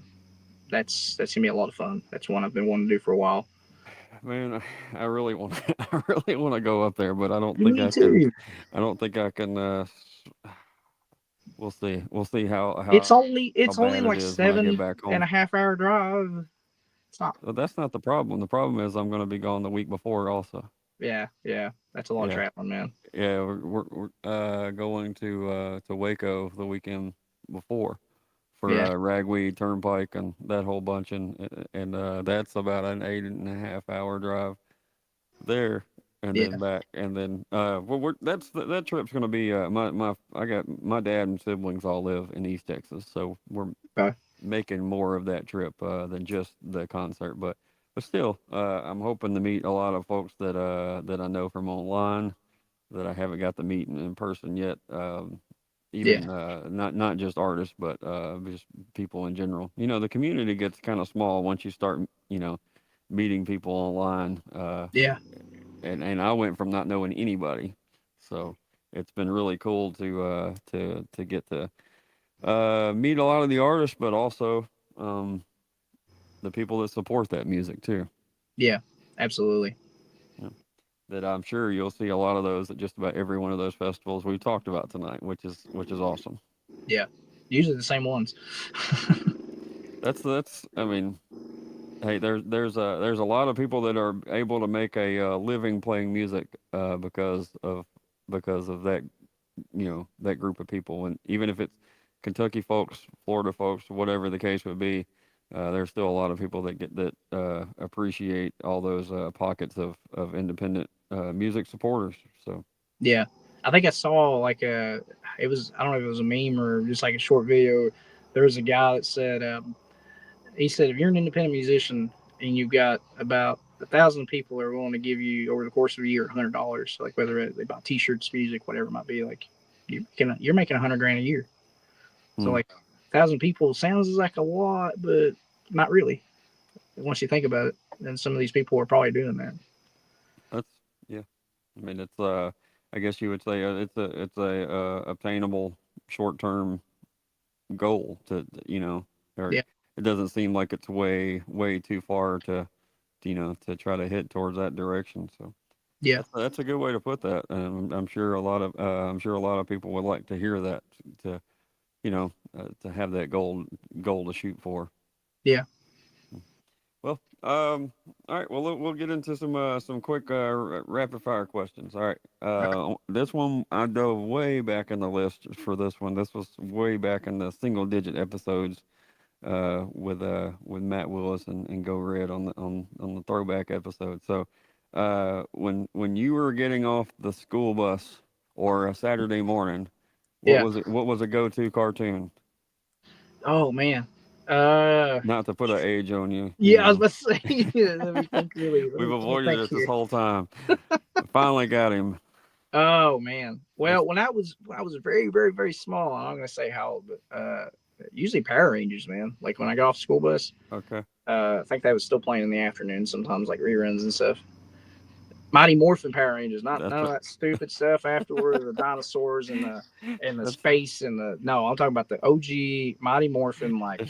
Speaker 2: that's gonna be a lot of fun. That's one I've been wanting to do for a while.
Speaker 1: Man, I really want I really want to go up there, but I don't think
Speaker 2: Me
Speaker 1: I can.
Speaker 2: too.
Speaker 1: I don't think I can. we'll see. We'll see
Speaker 2: It's
Speaker 1: how
Speaker 2: it's only
Speaker 1: bad it
Speaker 2: like
Speaker 1: is when I get
Speaker 2: seven
Speaker 1: back
Speaker 2: and
Speaker 1: home.
Speaker 2: a half hour drive. It's not.
Speaker 1: But that's not the problem. The problem is I'm going to be gone the week before also.
Speaker 2: Yeah, yeah. That's a lot of
Speaker 1: Yeah.
Speaker 2: traveling, man.
Speaker 1: Yeah, we're going to Waco the weekend before for
Speaker 2: Yeah,
Speaker 1: Ragweed Turnpike and that whole bunch, and that's about an 8.5 hour drive there and
Speaker 2: yeah.
Speaker 1: then back, and then well, that trip's going to be my I got my dad and siblings all live in East Texas, so we're
Speaker 2: Okay.
Speaker 1: making more of that trip than just the concert, but still, I'm hoping to meet a lot of folks that I know from online that I haven't got to meet in person yet.
Speaker 2: Yeah,
Speaker 1: Even not just artists, but just people in general. You know, the community gets kind of small once you start, meeting people online.
Speaker 2: yeah,
Speaker 1: And I went from not knowing anybody, so it's been really cool to get to meet a lot of the artists, but also um, the people that support that music too.
Speaker 2: yeah. Absolutely.
Speaker 1: Yeah. That I'm sure you'll see a lot of those at just about every one of those festivals we talked about tonight, which is awesome.
Speaker 2: Yeah. Usually the same ones.
Speaker 1: That's I mean, hey, there's a lot of people that are able to make a living playing music because of that that group of people, and even if it's Kentucky folks, Florida folks, whatever the case would be, there's still a lot of people that appreciate all those pockets of independent music supporters. So
Speaker 2: Yeah. I think I saw like it was, I don't know if it was a meme or just like a short video. There was a guy that said, he said, if you're an independent musician and you've got about 1,000 people are willing to give you over the course of a year $100, like whether they buy T-shirts, music, whatever it might be, like you're making 100 grand a year. So
Speaker 1: hmm,
Speaker 2: like 1,000 people sounds like a lot, but not really once you think about it. And some of these people are probably doing that.
Speaker 1: that's yeah. I mean, it's I guess you would say it's a obtainable short term goal or
Speaker 2: Yeah,
Speaker 1: it doesn't seem like it's way too far to try to hit towards that direction. So
Speaker 2: yeah,
Speaker 1: that's a good way to put that. I'm sure a lot of people would like to hear that to to have that goal to shoot for.
Speaker 2: yeah,
Speaker 1: Well, all right. Well, we'll get into some quick rapid fire questions. All right. This one I dove way back in the list for this one. This was way back in the single digit episodes with Matt Willis and Go Red on the throwback episode. So, when you were getting off the school bus or a Saturday morning, what
Speaker 2: yeah.
Speaker 1: was it? What was a go-to cartoon?
Speaker 2: Oh man. Uh,
Speaker 1: Not to put an age on you,
Speaker 2: yeah, I was about to say. Let me think. Really,
Speaker 1: We've
Speaker 2: let me
Speaker 1: avoided
Speaker 2: think
Speaker 1: it this
Speaker 2: here.
Speaker 1: whole time. Finally got him.
Speaker 2: Oh man.
Speaker 1: Let's
Speaker 2: Well, when I was very very very small, I'm not gonna say how old, but usually Power Rangers, man. Like when I got off the school bus,
Speaker 1: okay.
Speaker 2: I think they was still playing in the afternoon. Sometimes like reruns and stuff. Mighty Morphin Power Rangers, not
Speaker 1: That's
Speaker 2: none of
Speaker 1: a,
Speaker 2: that stupid stuff afterward. The dinosaurs and the
Speaker 1: that's
Speaker 2: space and the no. I'm talking about the OG Mighty Morphin. Like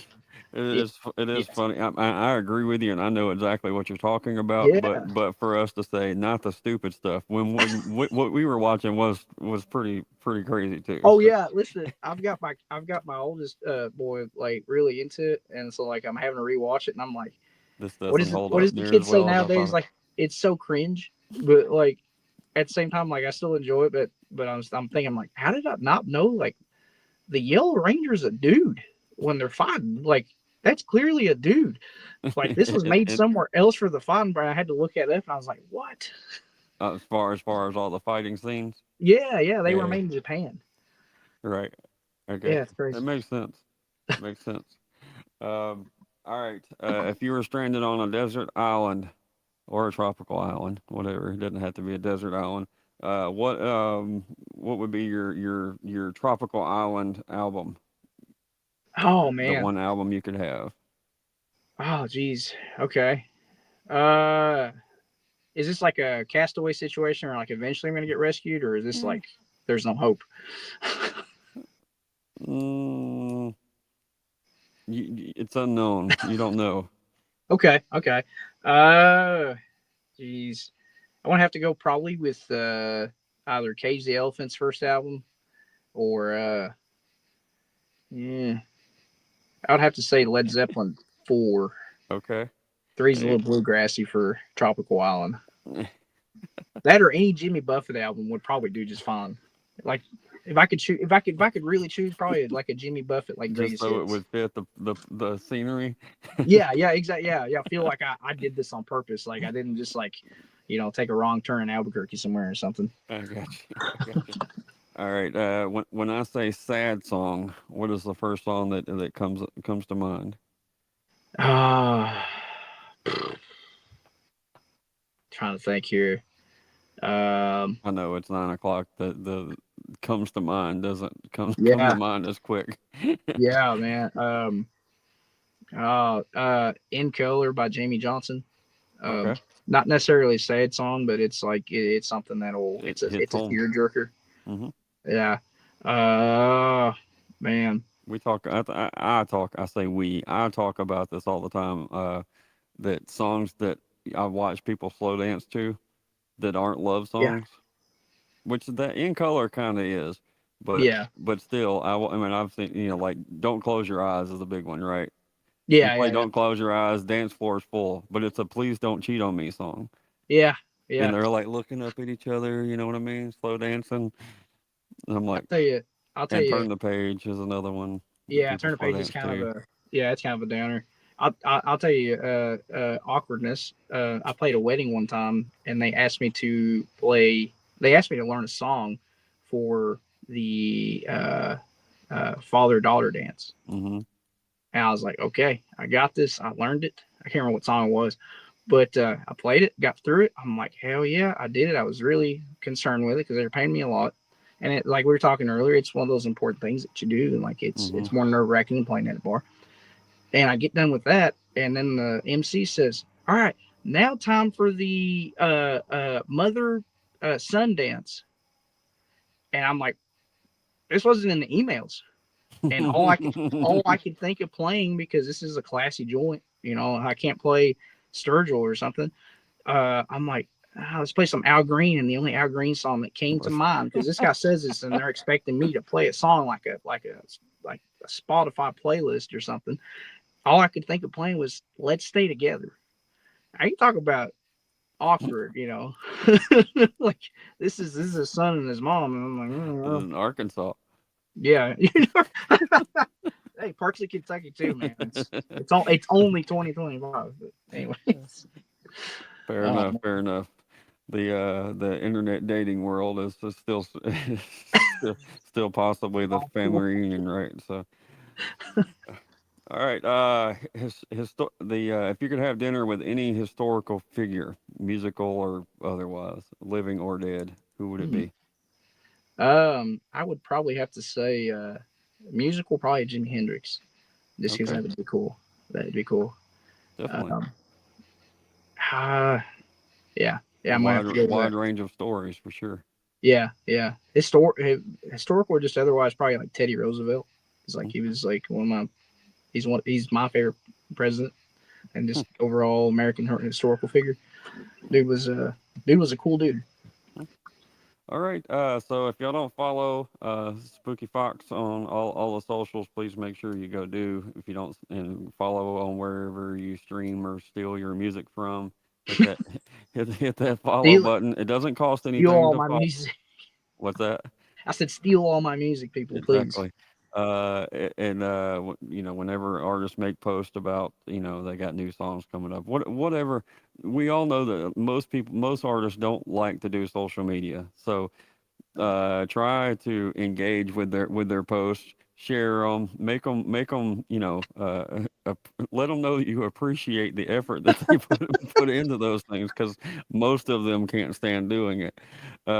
Speaker 1: it
Speaker 2: yeah,
Speaker 1: it is
Speaker 2: yes,
Speaker 1: funny. I agree with you, and I know exactly what you're talking about.
Speaker 2: yeah.
Speaker 1: But for us to say not the stupid stuff when what we were watching was pretty crazy too.
Speaker 2: Oh
Speaker 1: So
Speaker 2: yeah, listen, I've got my oldest boy like really into it, and so like I'm having to rewatch it, and I'm like,
Speaker 1: this
Speaker 2: what
Speaker 1: doesn't
Speaker 2: is it?
Speaker 1: hold
Speaker 2: What
Speaker 1: up
Speaker 2: does the
Speaker 1: near as
Speaker 2: kids say
Speaker 1: well as I
Speaker 2: nowadays?
Speaker 1: thought.
Speaker 2: Like it's so cringe, but like at the same time, like I still enjoy it, but I'm thinking like, how did I not know like the Yellow Ranger's a dude when they're fighting? Like that's clearly a dude. Like this was made
Speaker 1: And
Speaker 2: somewhere else for the fighting, but I had to look at it up, and I was like, what?
Speaker 1: as far as all the fighting scenes,
Speaker 2: Yeah, yeah, they were
Speaker 1: yeah,
Speaker 2: made in Japan.
Speaker 1: right. Okay,
Speaker 2: Yeah, it's
Speaker 1: that
Speaker 2: crazy.
Speaker 1: makes sense. Makes sense. All right. If you were stranded on a desert island or a tropical island, whatever, it doesn't have to be a desert island. What would be your tropical island album?
Speaker 2: Oh
Speaker 1: The
Speaker 2: man.
Speaker 1: one album you could have.
Speaker 2: Oh geez. Okay. Uh, is this like a castaway situation, or like eventually I'm gonna get rescued, or is this
Speaker 1: Mm,
Speaker 2: like there's no hope?
Speaker 1: mm, it's unknown. You don't know.
Speaker 2: Okay, okay. Uh, geez, I want to have to go probably with either Cage the Elephant's first album or Yeah, I would have to say Led Zeppelin 4.
Speaker 1: Okay.
Speaker 2: Three's a
Speaker 1: Hey.
Speaker 2: little bluegrassy for Tropical Island. That or any Jimmy Buffett album would probably do just fine. Like if I could choose, if I could really choose, probably like a Jimmy Buffett like
Speaker 1: Just
Speaker 2: greatest
Speaker 1: so it
Speaker 2: hits.
Speaker 1: would fit the scenery.
Speaker 2: Yeah, yeah, exactly. Yeah, yeah. I feel like I did this on purpose. Like I didn't just like, take a wrong turn in Albuquerque somewhere or something.
Speaker 1: I got you. I got you. All right. When I say sad song, what is the first song that comes to mind?
Speaker 2: Ah, trying to think here. Um,
Speaker 1: I know it's 9 o'clock. The comes to mind doesn't come to
Speaker 2: yeah,
Speaker 1: mind as quick.
Speaker 2: yeah, man. In Color by Jamie Johnson. Um,
Speaker 1: Okay.
Speaker 2: not necessarily a sad song, but it's like it's something that'll
Speaker 1: It hits
Speaker 2: it's a
Speaker 1: home.
Speaker 2: tearjerker.
Speaker 1: Hmm.
Speaker 2: Yeah. Uh, man.
Speaker 1: We talk. I talk. I say we. I talk about this all the time. That songs that I watch people slow dance to that aren't love
Speaker 2: Yeah.
Speaker 1: songs, which that In Color kind of is, but
Speaker 2: Yeah.
Speaker 1: still, I mean, I've seen, like Don't Close Your Eyes is a big one, right? You
Speaker 2: Yeah.
Speaker 1: play
Speaker 2: Yeah. Yeah.
Speaker 1: Don't Close Your Eyes, dance floor is full, but it's a Please Don't Cheat on Me song,
Speaker 2: Yeah.
Speaker 1: and
Speaker 2: Yeah.
Speaker 1: they're like looking up at each other, you know what I mean? Slow dancing. And I'm
Speaker 2: I'll
Speaker 1: like,
Speaker 2: tell you. I'll tell
Speaker 1: and
Speaker 2: you.
Speaker 1: Turn the Page is another one that
Speaker 2: Yeah.
Speaker 1: people
Speaker 2: Turn the
Speaker 1: slow
Speaker 2: Page is
Speaker 1: dance
Speaker 2: kind of
Speaker 1: to.
Speaker 2: a. Yeah, it's kind of a downer. I'll tell you. Awkwardness. I played a wedding one time, and they asked me to play. They asked me to learn a song for the father daughter dance.
Speaker 1: Hmm.
Speaker 2: And I was like, okay, I got this. I learned it. I can't remember what song it was, but I played it, got through it. I'm like, hell yeah, I did it. I was really concerned with it because they were paying me a lot. And it, like we were talking earlier, it's one of those important things that you do. And like
Speaker 1: Hmm.
Speaker 2: it's more nerve wracking than playing at a bar. And I get done with that, and then the MC says, "All right, now time for the mother son dance." And I'm like, this wasn't in the emails. And all I could think of playing, because this is a classy joint, I can't play Sturgill or something. I'm like, let's play some Al Green, and the only Al Green song that came to mind, because this guy says this, and they're expecting me to play a song like a Spotify playlist or something. All I could think of playing was "Let's Stay Together." I can talk about awkward, like this is his son and his mom, and I'm like,
Speaker 1: In Arkansas.
Speaker 2: yeah, hey, Parsley, Kentucky too, man. It's only 2025. But anyways,
Speaker 1: Fair enough.
Speaker 2: um,
Speaker 1: Fair enough. The internet dating world is still still possibly the family reunion, right? So, all right. If you could have dinner with any historical figure, musical or otherwise, living or dead, who would it
Speaker 2: hmm.
Speaker 1: be?
Speaker 2: I would probably have to say musical, probably Jimi Hendrix. Just because
Speaker 1: Okay,
Speaker 2: that would be cool. That'd be cool.
Speaker 1: definitely
Speaker 2: Um, uh, yeah, yeah,
Speaker 1: a
Speaker 2: I'm gonna
Speaker 1: wide
Speaker 2: have to go with that.
Speaker 1: wide range of stories for sure.
Speaker 2: Yeah, yeah. Historical or just otherwise, probably like Teddy Roosevelt. It's like he was like he's my favorite president, and just overall American historical figure. Dude was a dude was a cool dude.
Speaker 1: All right. So if y'all don't follow Spooky Fox on all the socials, please make sure you go do. If you don't, and follow on wherever you stream or steal your music from, hit that hit that follow
Speaker 2: Steal
Speaker 1: button. It doesn't cost
Speaker 2: steal
Speaker 1: anything
Speaker 2: all
Speaker 1: to
Speaker 2: my
Speaker 1: follow.
Speaker 2: music.
Speaker 1: What's that?
Speaker 2: I said steal all my music, people, please.
Speaker 1: Exactly. And whenever artists make posts about, they got new songs coming up, whatever, we all know that most artists don't like to do social media. So try to engage with their posts, share them, make them, let them know that you appreciate the effort that they put into those things, because most of them can't stand doing it,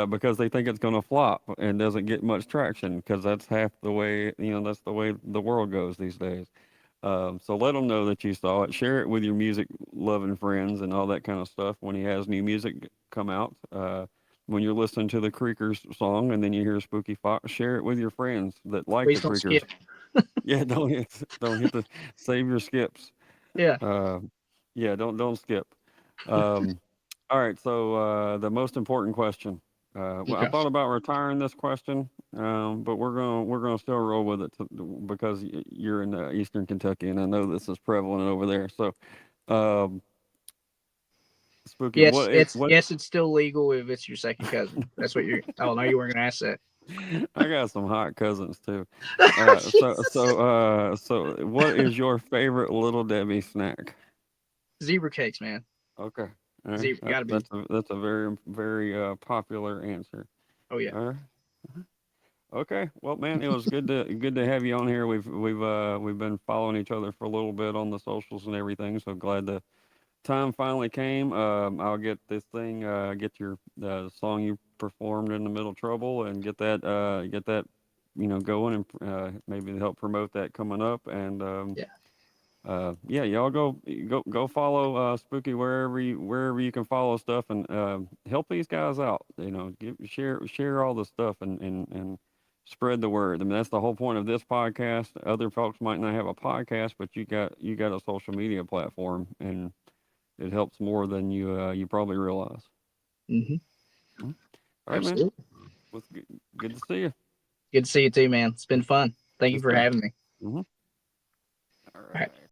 Speaker 1: because they think it's going to flop and doesn't get much traction, because that's half the way, that's the way the world goes these days. So let them know that you saw it. Share it with your music loving friends and all that kind of stuff when he has new music come out. When you're listening to the Creekers song and then you hear Spooky Fox, share it with your friends that like the
Speaker 2: Please don't
Speaker 1: Creekers.
Speaker 2: skip.
Speaker 1: Yeah, don't hit the save your skips.
Speaker 2: Yeah.
Speaker 1: Uh, yeah, don't skip. Um, all right, so the most important question: Well, I
Speaker 2: Okay.
Speaker 1: thought about retiring this question, but we're gonna still roll with it because you're in Eastern Kentucky, and I know this is prevalent over there. So, um, Spooky,
Speaker 2: Yes,
Speaker 1: what?
Speaker 2: it's still legal if it's your second cousin. That's what you're. Oh no, you weren't gonna ask that.
Speaker 1: I got some hot cousins too.
Speaker 2: Jesus.
Speaker 1: So, what is your favorite Little Debbie snack?
Speaker 2: Zebra cakes, man.
Speaker 1: Okay, all right.
Speaker 2: Zebra gotta be.
Speaker 1: That's a very popular answer.
Speaker 2: Oh yeah.
Speaker 1: All right. Okay. Well, man, it was good to have you on here. We've been following each other for a little bit on the socials and everything. So glad the time finally came. I'll get this thing, get your song you performed in the middle of trouble, and get that going, and maybe help promote that coming up. And
Speaker 2: Yeah.
Speaker 1: yeah, y'all go follow Spooky wherever you can follow stuff, and help these guys out. Share all the stuff, and spread the word. I mean, that's the whole point of this podcast. Other folks might not have a podcast, but you got a social media platform, and it helps more than you probably realize.
Speaker 2: Hmm.
Speaker 1: Mhm. All right, man.
Speaker 2: Absolutely.
Speaker 1: Well, good to see you.
Speaker 2: Good to see you too, man. It's been fun. Thank you
Speaker 1: Yes,
Speaker 2: for
Speaker 1: sir.
Speaker 2: having me.
Speaker 1: Hmm. All
Speaker 2: All right.
Speaker 1: right.